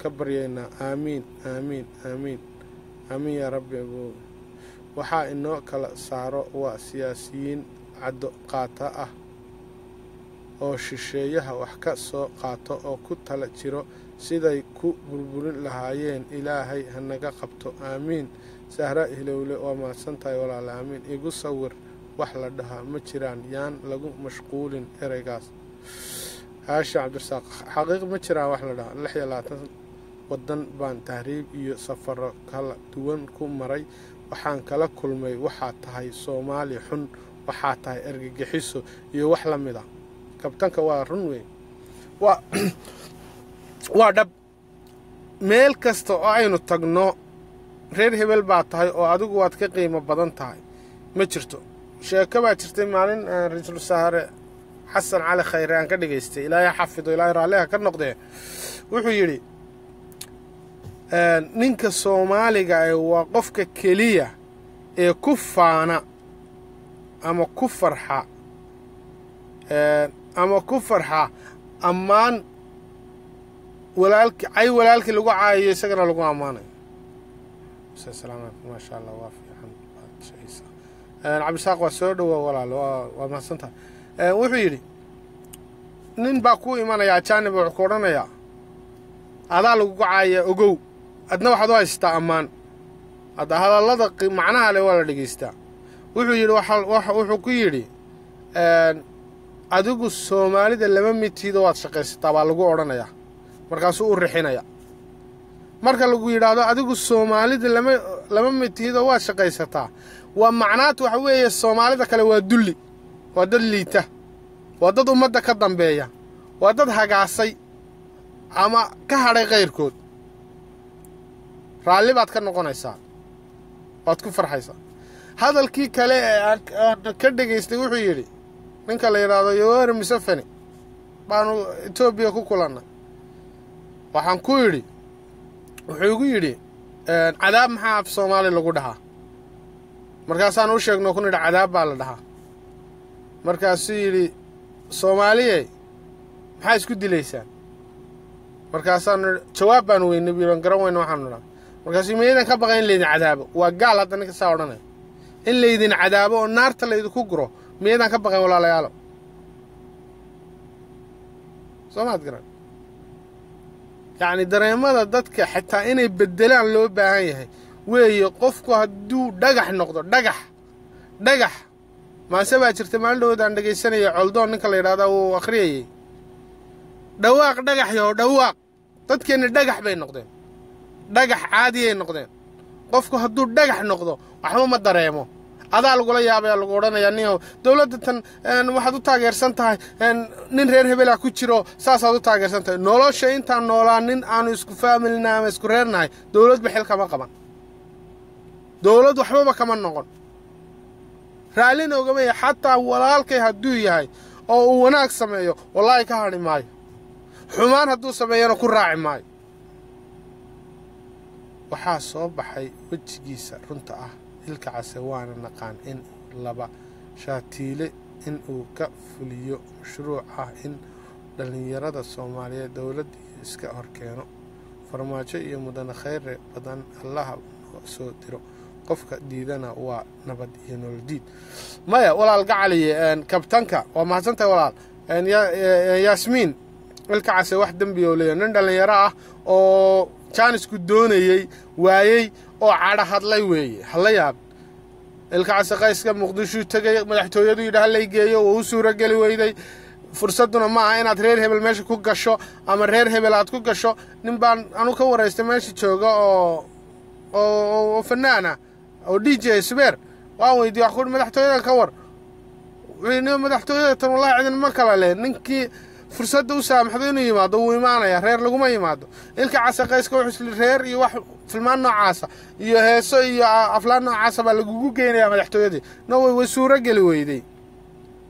كبرينا آمين آمين آمين آمين يا ربي أبو وحا إنه كلا سارو وسياسيين عدو قاطعة أو شيشيها وحكا سو قاطع أو كتلا جيرو سيداي كو بربرين لهايين إلهي هنقا قبطو آمين سهراء هلولي وما سنتاي ولا الآمين إيقو صور وحلا دها مجران يان لغو مشغولين إريقاس هاشا عبد الرزاق حقيقة مجران وحلا دها اللحية لا تنسى ودن بان تهريب iyo safar kala duwan ku maray waxaan kala kulmay waxa tahay Soomaali xun waxa tahay ergagixiso iyo wax la mid ah kabtanka waa run weyn waa dhab meel kasta oo aynu tagno reer hebel baa tahay oo adigu waad ka qiimo badan tahay ma jirto sheeko baa jirtay maalin ra'iisul wasaare Xasan Cali Khayre aan ka dhageystay ilaahay xafido ilaahay raaliha ka noqday wuxuu yiri ninka Soomaaliga ay waa qofka kaliya ee ku faana ama ku farxa amaan walaalki lagu caayiyo isagana lagu amaanayo salaamaad ma sha Allah waa fiican shaysa Cabdi Saaq waa soo dhaw walaal waa mahadsantahay wuxuu yiri nin baa ku imanaya jaanib wuxuu ku oranaya adaa lagu caayiyo ogow adna waxaad u haystaa amaan hada hadallada macnaha leh wala dhageystaa wuxuu yiri wuxuu ku yiri adigu Soomaalida lama mitido waad shaqaysataa baa lagu oranayaa markaas uu rixinaya marka lagu yiraahdo adigu Soomaalida lama mitido waad shaqaysataa waa macnaatu waxa weeye Soomaalida kale waa dulli waa dad liita waa dad ummadda ka dambeeya waa dad hagaasay ama ka hadhay qayrkood raalli baad ka noqonaysaa waad ku farxaysaa hadalkii kale ee ka dhageystay wuxuu yiri ninka la yiraahdo Yoweri Museveni baanu Ethiopia ku kulana waxaan ku yiri wuxuu igu yiri cadaab maxaa af Soomaali lagu dhahaa markaasaan u sheegno ku nidha cadaab baa la dhahaa markaasuu yiri Soomaaliye maxaa isku dilaysaan markaasaan jawaab baan weynay biiran garan weyn waxaan nidhaa markaasuu meedan ka baqay in leedin cadaabo waa gaal hadda ninka saa odhanay in leedin cadaabo oo naarta leedu ku guro meedan ka baqay walaalayaal Soomaad garan يعني dareemada dadka xitaa inay bedelaan loo baahan yahay weeyo qofku haduu dhagax noqdo dhagax ma sabaa jirtay maalin dhawaan dhageysanaya coldoon ninka la yiraahdo uu akhriyay dhawaaq dhagax iyo dhawaaq dadkeena dhagax bay noqdeen dhagax caadi ay noqdeen qofku haduu dhagax noqdo waxba ma dareemo adaa lagu la yaabay lagu oranayaa niyo dawladda tan waxaad u taageersan tahay nin reer hebel ah ku jiro saasaad u taageersan tahay nolosha inta noolaanin aanu isku familna ama isku reernahay dawlad bixil kama qaban dawlad waxba kama noqon raalin ogamay xataa walaalkay haduu yahay oo uu wanaag sameeyo wallahi ka hadhi maayo xumaan haduu sameeyana ku raaci maayo waxa soo baxay wajigiisa runta ah ilka casawaana naqaan in laba shaatiile in uu ka fuliyo mashruuc ah in dhalinyarada Soomaaliyeed dowladda iska horkeeno farmaajo iyo mudane khayr badan Allah soo diro qofka diidana waa nabad iyo nolol diid maya walaal gacaliye kabtanka waa mahadsantahay walaal Yasmin ilkaas wax dambi oo leeyahay nin dhalinyaro ah oo jaanisku doonayay waayay oo caada hadlay weeye hala yaab ilkaas qayska Muqdisho tagay madaxtooyadu yidhaah la geeyo oo suura gali weyday fursaduna ma aha inaad reer hebel meesha ku gasho ama reer hebel aad ku gasho nin baan anu ka wareystay meesha jooga oo fanaana oo DJ Sbeer waan weydiiyay wax madaxtooyada ka war weyna madaxtooyada tan wallahi cidin ma kala leh ninkii fursad u saamaxday inuu yimaado uu imaanaya reer lagu ma yimaado ilka casaqayska wuxuu reer iyo wax filmaan noocaasa iyo heeso iyo aflaan noocaasa baa lagu geenayaa madaxtooyadii way suura gali weyday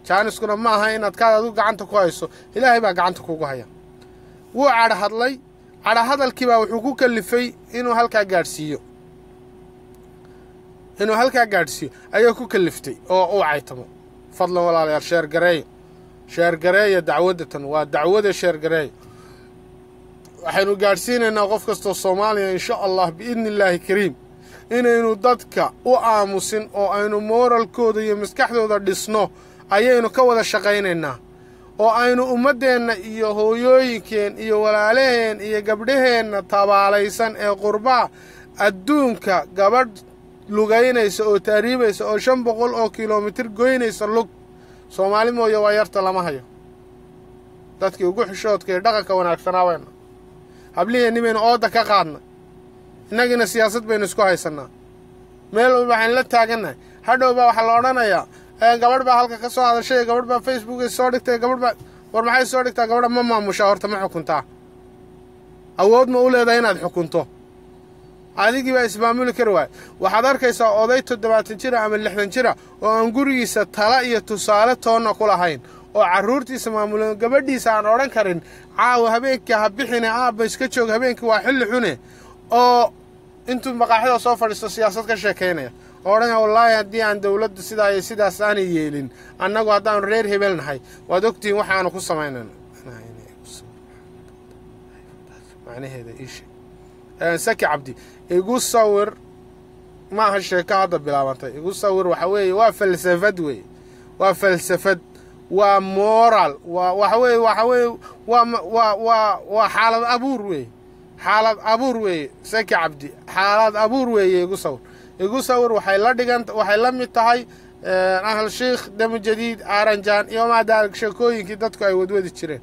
jaaniskuna ma aha inaad kaadu gacanta ku hayso ilaahay baa gacanta kugu haya wuu caada hadlay caada hadalkii baa wuxuu ku kalifay inuu halka gaarsiiyo ayuu ku kaliftay oo caytamo fadlan walaalayaal sheer gareeyo dacwadatan waa dacwada sheer gareeyo waxaanu gaarsiinaynaa qof kasta Soomaaliya insha Allah biidnillaahi kariim inaynu dadka u aamusin oo aynu moralkooda iyo maskaxdooda dhisno ayaynu ka wada shaqaynaynaa oo aynu ummadeena iyo hooyooyinkeen iyo walaalaheen iyo gabdhaheena tabaalaysan ee qurba adduunka gabadh lugaynaysa oo taariibaysa oo 500 oo kiiloomitir goynaysa lug Soomaali mooyo waa yarta lama hayo dadkii ugu xishoodkay dhaqanka wanaagsanaa weyn habliye nimeena ooda ka qaadna inagina siyaasad baynu isku haysanaa meel waxaan la taaganahay hadhowba waxa la oranayaa gabadh baa halka ka soo hadashay gabadh baa Facebook ay soo dhigtay gabadh baa war maxay soo dhigtaa gabadha ma maamusha horta ma xukuntaa awood ma u leedahay inaad xukunto adigii baa ismaamuli kar waay waxaad arkaysaa oday 70 jir ama 60 jir oo aan gurigiisa tala iyo tusaale toona ku lahayn oo caruurtiisa maamulan gabadhiisa aan oran karin caawa habeenkii ha bixina aaba iska joog habeenkii waa xilli xune oo intuu maqaaxida soo fadhiisto siyaasad ka sheekeynaya oran wallahi hadii aan dawladda sidaas aan yeelin annagu hadaan reer hebelnahay waad ogtiin waxaan ku sameynaa macnaheeda ish saki cabdi igu sawir ma aha sheeko hadda bilaabantay igu sawir waxa weeye waa falsafad waa moral waxa weeye waa xaalad abuur weeye saki cabdi xaalad abuur weeye igu sawir waxay la mid tahay ahal sheekh dam jadiid aranjan iyo maadaama sheekooyinkii dadku ay wadwadi jireen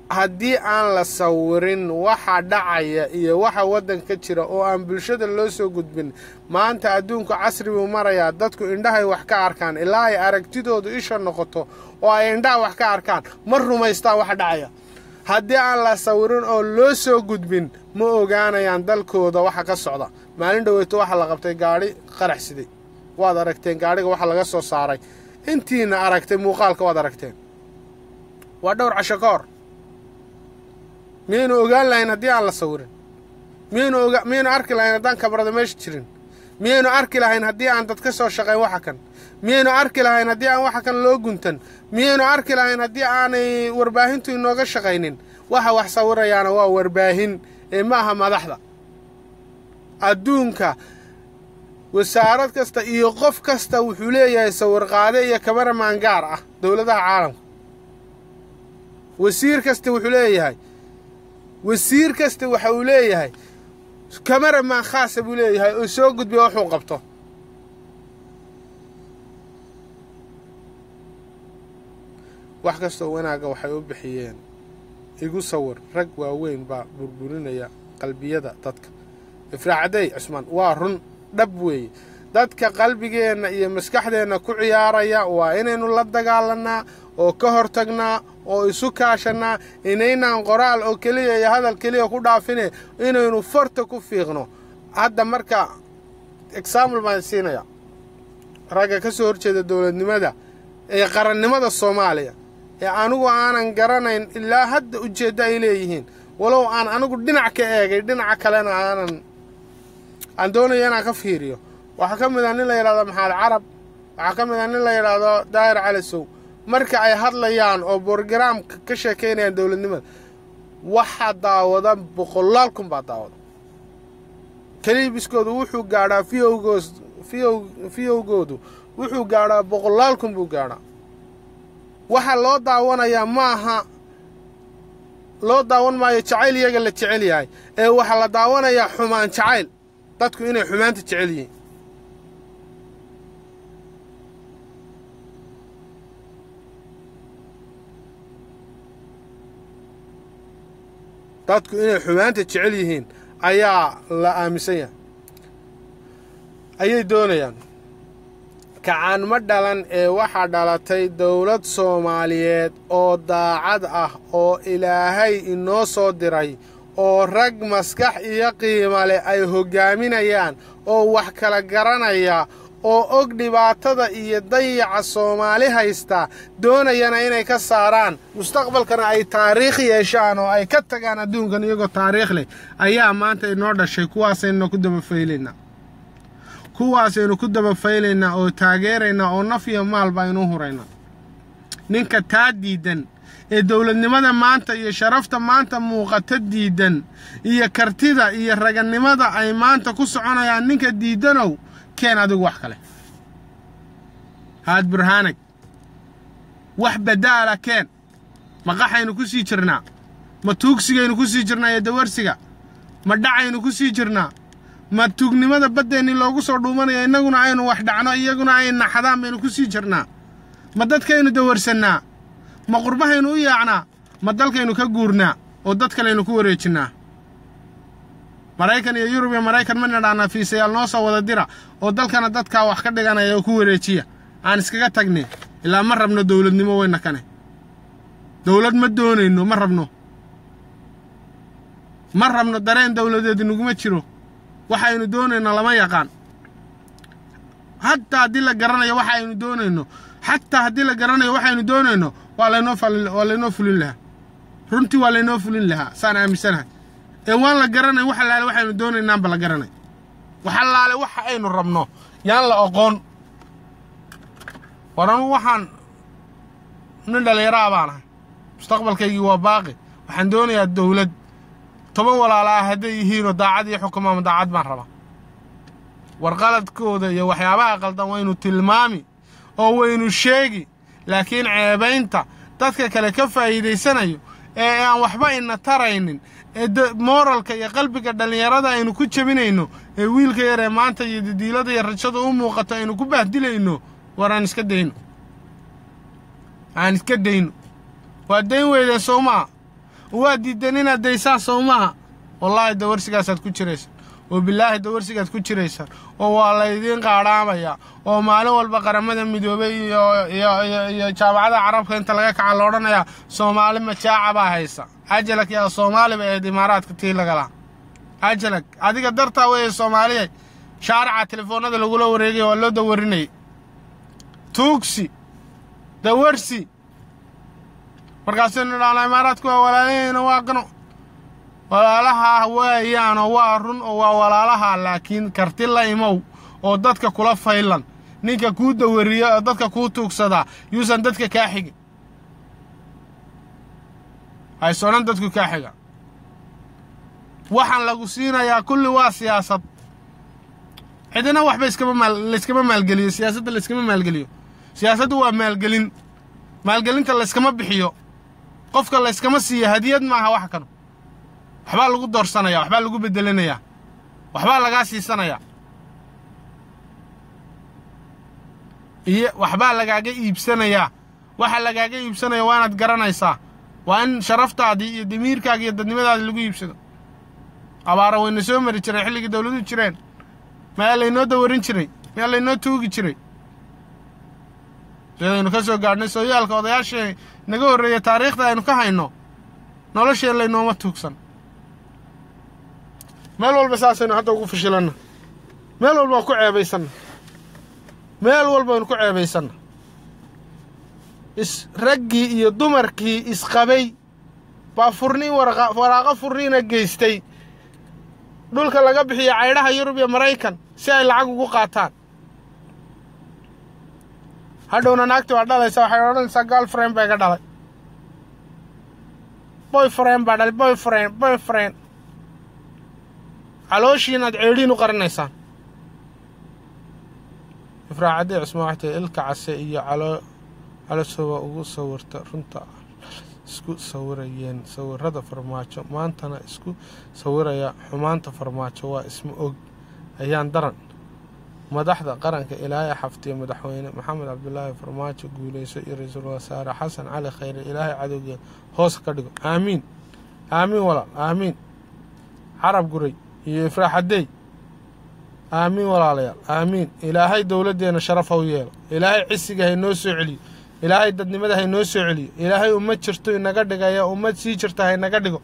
haddii aan la sawirin waxa dhacaya iyo waxa wadanka jira oo aan bulshada loo soo gudbin maanta adduunku casri uu maraya dadku indhahay wax ka arkaan ilaa ay aragtidoodu isha noqoto oo ay indhaha wax ka arkaan mar rumaystaan waxa dhacaya haddii aan la sawirin oo loo soo gudbin ma ogaanayaan dalkooda waxa ka socda maalin dhaweeto waxa la qabtay gaari qaraxsiday waad aragteen gaariga waxa laga soo saaray intiina aragtay muuqaalka waad aragteen waa dhowr casho ka hor miyaynu ogaan lahayn haddii aan la sawirin miyaynu arki lahayn haddaan kabarada meesha jirin miyaynu arki lahayn haddii aan dad ka soo shaqayn waxa kan miyaynu arki lahayn haddii aan waxa kan loo guntan miyaynu arki lahayn haddii aanay warbaahintu inooga shaqaynin waxa wax sawirayaana waa warbaahin ee ma aha madaxda adduunka wasaarad kasta iyo qof kasta wuxuu leeyahay sawir qaade iyo cameraman gaar ah dawladaha caalamka wasiir kasta waxa uu leeyahay cameraman khaas buu leeyahay oo soo gudbiyo wuxuu qabto wax kasta wanaaga waxay u bixiyeen igu sawir rag waaweyn baa burburinaya qalbiyada dadka ifraacaday Cusmaan waa run dhab weey dadka qalbigeena iyo maskaxdeena ku ciyaaraya waa inaynu la dagaalanaa oo ka hortagnaa oo isu kaashanaa inaynaan qoraal oo kaliya iyo hadal kaliya ku dhaafine inaynu farta ku fiiqno hadda marka example ma siinaya raga ka soo horjeeda dawladnimada ee qarannimada Soomaaliya ee anigu aanan garanayn ilaa hadda ujeeda ay leeyihiin walow aan anigu dhinac ka eegay dhinaca kalena aan doonayo inaan ka fiiriyo waxa ka mid ah nin la yiraahdo Maxamed Carab وحكمنا أن الله يرى داير على السوق مركا أي هادليان أو بروجرام كشكينا دولة النمط واحد داودا بخلالكم بعد داودا كلي بسكودو وحو قاعدا فيو جودو وحو قاعدا بخلالكم بو قاعدا waxa loo daawanayaa maaha loo daawan maayo jacayl iyaga la jecel yahay ee waxa la daawanayaa xumaan jacayl dadku inay xumaanta jecel yihiin dadku inay xumaanta jecel yihiin ayaa la aaminsan yahay ayay doonayaan كعن مدلن واحد دلتي دولة سوماليات أو داعد أو إلهي إنو صدري أو رق مسكح يقيم على أي هجامين يان أو وحكلا جرانيا أو أقدي بعتدا يضيع الصومالي هيستا دون يناين كسران مستقبل كان أي تاريخي يشان أو أي كتجان دون كان يجو تاريخ لي أيام ما أنت نورد الشيكوا سينو كده بفيلنا kuwaasaynu ku daba faylaynaa oo taageeraynaa oo naf iyo maalba aynu hurayna ninka taa diidan ee dawladnimada maanta iyo sharafta maanta muuqata diidan iyo kartida iyo raganimada ay maanta ku soconayaan ninka diidanow keen adigu wax kale haad burhaanag wax badaala keen maqaxaynu ku sii jirnaa ma tuugsigaynu ku sii jirnaa iyo dawarsiga ma dhacaynu ku sii jirnaa ما تغني ماذا بدأني لو قصر دومانيا إننا عين واحد عنا يجونا عين حدام بينو كسيجرنا ما دت كينو دورسنا ما قربها إنه يعنا ما دل كينو كجورنا ودت كينو كوريتنا مرايكن يوروب يا مرايكن من عنا في سيال ناصا ولا درا ودل كان دت كا واحد كده عنا يكوريتيا عن سكجا تغني إلا مرة من الدولة نمو وين كانه دولة مدون إنه مرة من الدرين دولة دي نقوم تشرو waxaynu doonayna lama yaqaan hatta hadii la garanayo waxaynu doonayno hatta hadii la garanayo waxaynu doonayno waa laynoo fulin lahaa runtii waa laynoo fulin lahaa saan aaminsanahay ee waan la garanayo waxa laale waxaynu doonaynaa ba la garanayo waxa laale waxa aynu rabno yaan la aqoon waran waxaan nin dhalinyaro baanahay mustaqbalkaygii waa baaqi waxaan doonayaa dawlad طبعا ولا لا هدي هيرو داعد يحكم ما داعد ما ربا ورقلت كودا يا وحيابها قلدان وينو تلمامي او وينو شيغي لكن عيبينتا dadka kale ka faa'iideysanayo ee aan waxba ina taraynin moralka iyo qalbiga dhalinyarada aynu ku jabinayno ee wiilka yar ee maanta iyo diilada iyo rajada u muuqato aynu ku baahdilayno waraan iska deyno waa deyn weeyda Soomaa وادي دنينا ديسا سوما والله دورسيغاسad ku jireysa oo billahi dowrsigaad ku jireysa oo waa la idin qaaraamaya oo maalin walba qaramada midoobay iyo jaamacada carabka inta laga kaca loodhanaya Soomaali ma jaacaba haysa ajalak ya Soomaali ee Imaaraadka tii lagala ajalak adiga darta way Soomaaliye shaarica telefoonada lagu la wareegay oo loo dawarinay tuugsi dawarsi markaasina dhaana Imaaraadku waa walaalahayna waa qano walaalaha waayaan oo waa run oo waa walaalaha laakiin karti la imow oo dadka kula faylan ninka ku dawariyo dadka ku tuugsada yuusan dadka ka xigin ay soonan dadku ka xiga waxaan lagu siinayaa kulli waa siyaasad cidina waxba iskama maalgeliyo siyaasadda la iskama maalgeliyo siyaasaddu waa maalgelinta la iskama bixiyo qofka la iskama siiyo hadiyad maaha wax kan waxba lagu doorsanaya waxba lagu bedelanaya waxba laga siisanaya iyo waxba lagaaga iibsanaya waxa lagaaga iibsanaya waanad garanaysaa waan sharaftaadii iyo damiirkaaga iyo dadnimadaada lagu iibsado abaara wayna soo mari jiray xilliga dawladdu jireen ma laynoo dawarin jiray ma laynoo tuugi jiray sidaynu ka soo gaadhnay sooyaalka odayaasha naga horeeyay taariikhda aynu ka hayno nolosheen laynooma tuugsan meel walba saasaynu hadda ugu fashilana meel walba ku ceebaysan is raggi iyo dumarkii isqabay baa furniin waraaqa furniina geystay dhulka laga bixiyo caydhaha Yurub iyo Mareykan si ay lacag ugu qaataan hadhowna naagtii waa dhalaysa waxay odhanaysaa girlfriend bay ka dhalay boyfriend baa dhalay boyfriend calooshiinaad ceedhiin u qarinaysaan ifraacadii cusmaan waxay tahay ilka case iyo calosooba ugu sawirta runta isku sawirayeen sawirada farmaajo maantana isku sawiraya xumaanta farmaajo waa isma og ayaan daran madaxda qaranka ilaahay xaftiye madaxweyne maxamed cabdullaahi farmaajo guuleyso iyo ra'iisul wasaare xasan cali khayre ilaahay cadowgeeda hoos ka dhigo aamiin walaal aamiin carab guray iyo ifraaxadey aamiin walaalayaal aamiin ilaahay dowladdeena sharaf ha u yeelo ilaahay cisiga hay noo soo celiyo ilaahay dadnimada hay noo soo celiyo ilaahay ummad jirto inaga dhigaya ummad sii jirta hay naga dhigo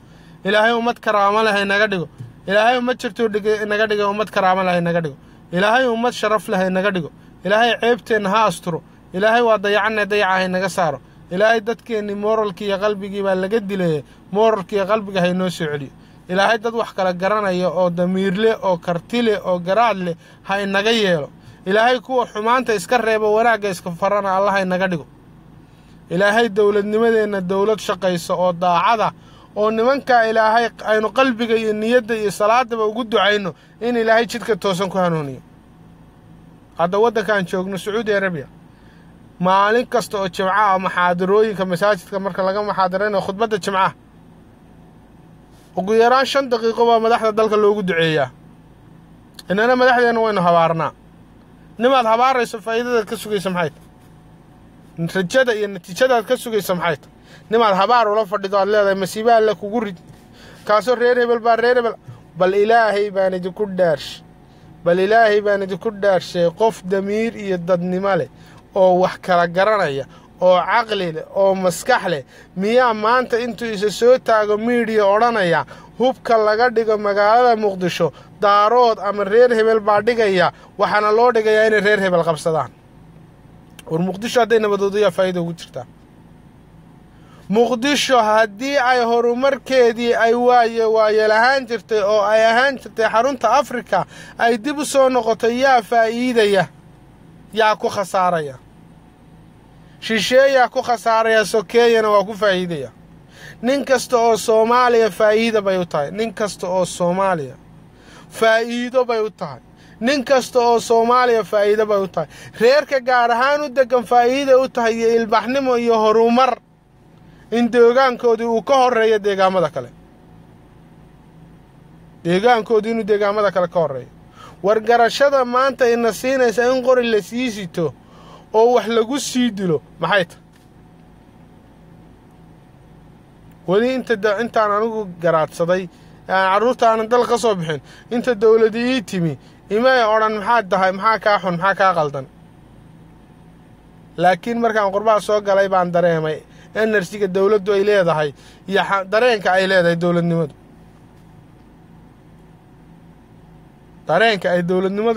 ilaahay ummad karaamo leh hay naga dhigo ilaahay ummad jirto inaga dhiga ummad karaamo leh hay naga dhigo ilaahay ummad sharaf leh hay naga dhigo ilaahay ceebteenna ha asturo ilaahay waa dayacanee dayaca hay naga saaro ilaahay dadkeennii mooralkii iyo qalbigii baa laga dilayay mooralkii iyo qalbiga hay noo soo celiyo ilaahay dad wax kala garanaya oo damiir leh oo karti leh oo garaad leh ha inaga yeelo ilaahay kuwa xumaanta iska reebo wanaagga iska farana allah ha inaga dhigo ilaahay dowladnimadeenna dowlad shaqayso oo daacada oo nimanka ilaahay aynu qalbiga iyo niyadda iyo salaadaba ugu ducayno in ilaahay jidka toosan ku hanuuniyo hadda waddankaan joogno Sacuudi Arabia maalin kasta oo jimcaha maxaadarooyinka masaajidka marka laga maxaadareynayo khudbadda jimcaha ugu yaraan 5 daqiiqo baa madaxda dalka loogu duceeyaa inana madaxdeena waynu habaarnaa nimaad habaarayso faa'iidada ka sugaysa maxay rajada iyo natiijada ka sugaysa maxay nimaad habaar ula fadhido aad leedahay masiiba la kugu rid kaasoo reer hebel bal ilaahay baan idinku dhaarshay qof damiir iyo dadnimo leh oo wax kala garanaya oo caqli leh oo maskax leh miyaa maanta intuu isa soo taago media odhanaya hubka laga dhigo magaalada Muqdisho daarood ama reer hebel baa dhigaya waxaana loo dhigayaa in reer hebel qabsadaan war Muqdisho haday nabadoodiya faa'iido ugu jirtaa muqdisho haddii ay horumarkeedii ay waaye lahaan jirtay oo ay ahaan jirtay xarunta Afrika ay dib u soo noqotay yaa faa'iidaya yaa ku khasaaraya shisheeya ku khasaaraya sokeeyana waa ku faa'iidaya nin kasta oo Soomaaliya faa'iido bay u tahay nin kasta oo Soomaaliya faa'iido bay u tahay nin kasta oo Soomaaliya faa'iido bay u tahay reerka gaar ahaan u degan faa'iido u tahay iyo ilbaxnimo iyo horumar in deegaankoodii uu ka horeeyo deegaamada kale inuu deegaamada kale ka horeeyo wargarashada maanta ina siinaysa in qori la siisito oo wax lagu sii dilo maxay tahay wali intaan anigu garaadsaday caruurtaan dal ka soo bixin inta dawladii timi imay oran maxaa tahay maxaa ka xun maxaa ka qaldan laakiin markaan qurbaha soo galay baan dareemay enerjiga dawladdu ay leedahay iyo dareenka ay leedahay dawladnimadu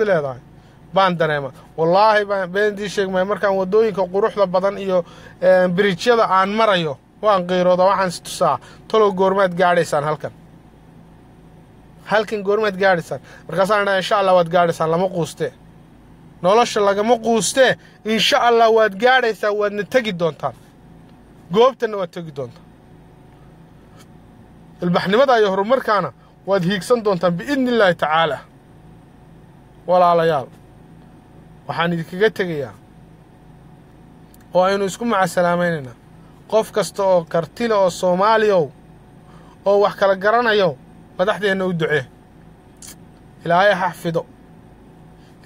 leedahay baan dareema wallahi baan sheegmay markaan wadooyinka quruxda badan iyo bridge-yada aan marayo waan qeyrooda waxaan istusaa tolo goormaad gaadhaysaan halkan goormaad gaadhaysaan markaasaan insha Allah waad gaadhaysaan lama quuste nolosha lagama quuste insha Allah waad gaadhaysaa waadna tagi doontaan goobtana waad tagi doontaan ilbaxnimada iyo horumarkaana waad hiigsan doontaan biidnillaahi tacaala walaalayaal waxaan idinkaga tegayaa oo aynu isku macasalaameynayna qof kasta oo kartile oo Soomaaliyow oo wax kala garanayo madaxdeena u ducee ilaahay ha xafido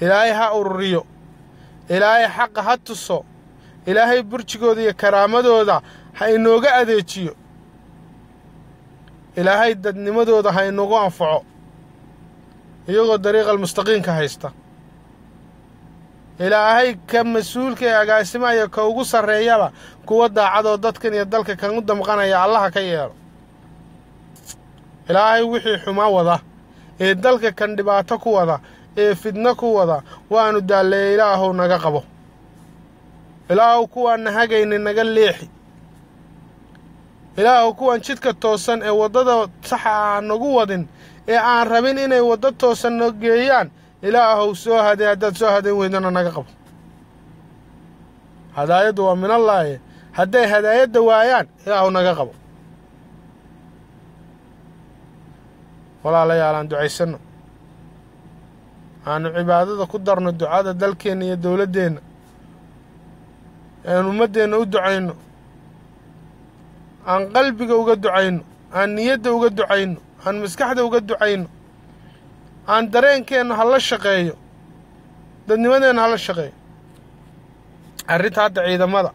ilaahay ha ururiyo ilaahay xaq ha tuso ilaahay burjigooda iyo karaamadooda ha inooga adeejiyo ilaahay dadnimadooda ha inoogu anfaco iyagoo dariiqa mustaqiimka haysta ilaahay ka mas'uulka ee agaasimaya ka ugu sareeyaba kuwa daacado dadkan iyo dalka kan u damqanaya Allah ka yeelo ilaahay wixii xuma wada ee dalka kan dhibaato ku wada ee fidna ku wada waanu daalay ilaahu naga qabo ilaahu kuwan hagayna naga leexi ilaahu kuwan jidka toosan ee wadada sax ah nagu wadin ee aan rabin inay wada toosan noo geeyaan ilaahu soo haday haddaad soo haday weydana naga qabo hadaayadu waa min Allah hadday hadaayada waayaan ilaahu naga qabo walaalayaal aan ducaysano aanu cibaadada ku darno ducada dalkeena iyo dawladeena aan ummadeena u ducayno aan qalbiga uga ducayno aan niyada uga ducayno aan maskaxda uga ducayno aan dareenkeena hala shaqeeyo dadnimadeena hala shaqeeyo arrinta hadda ciidamada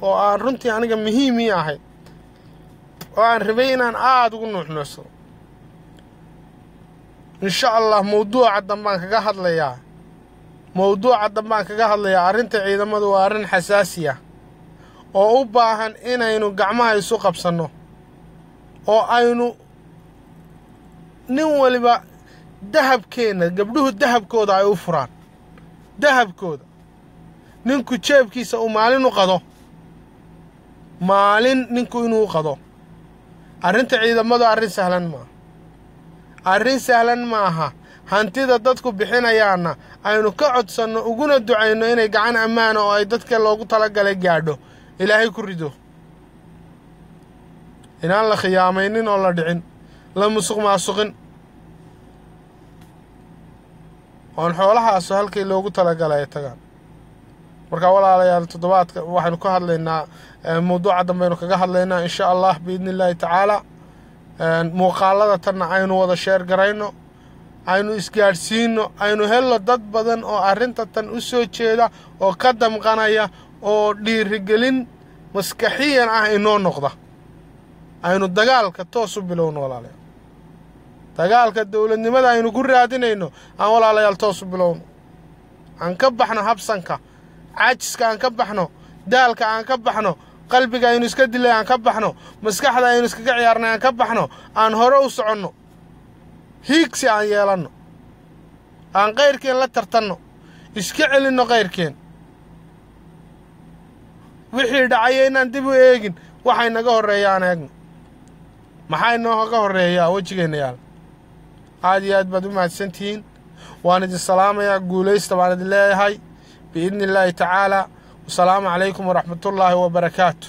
oo aan runtii aniga muhiim ii ahay oo aan rabay inaan aad ugu nuuxnuuxsado insha Allah mawduuca dambaan kaga hadlayaa arrinta ciidamada waa arrin xasaasi ah oo u baahan inaynu gacmaha isu qabsanno oo aynu nin waliba dahabkeena gabdhuhu dahabkooda ay u furaan dahabkooda ninku jeebkiisa uu maalin u qado maalin ninku inuu qado arrinta ciidamadu arrin sahlan maaha hantida dadku bixinayaana aynu ka codsanno uguna ducayno inay gacan ammaan oo ay dadka loogu talagalay gaadho ilaahay ku rido inaan la khiyaamaynin oo la dhicin la musuqmaasuqin oon xoolahaas halkii loogu talagalay tagaan marka walaalayaal toddobaadka waxaanu ka hadlaynaa mawduuca dambeenu kaga hadlaynaa insha Allah biidnillaahi tacaala muuqaalada tan aynu wada sheer garayno aynu isgaarsiino aynu helno dad badan oo arrinta tan u soo jeeda oo ka damqanaya oo dhiirigelin maskaxiyan ah inoo noqda aynu dagaalka toos u bilowno walaalayaal dagaalka dawladnimada aynu ku raadinayno aan walaalayaal toos u bilowno aan ka baxno habsanka caajiska aan ka baxno daalka aan ka baxno qalbiga aynu iska dilay aan ka baxno maskaxda aynu iskaga ciyaarnay aan ka baxno aan hore u soconno hiigsi aan yeelanno aan qayrkeen la tartanno iska celinno qayrkeen wixii dhacay inaan dib u eegin waxay naga horeeyaan eegno maxay nooga horeeyaa wajigeena yaal aad iyo aad baad u mahadsantihiin waan idin salaamayaa guulaysta baan idin leeyahay biidnillaahi tacaala wasalaamu calaykum waraxmatullaahi wabarakaatu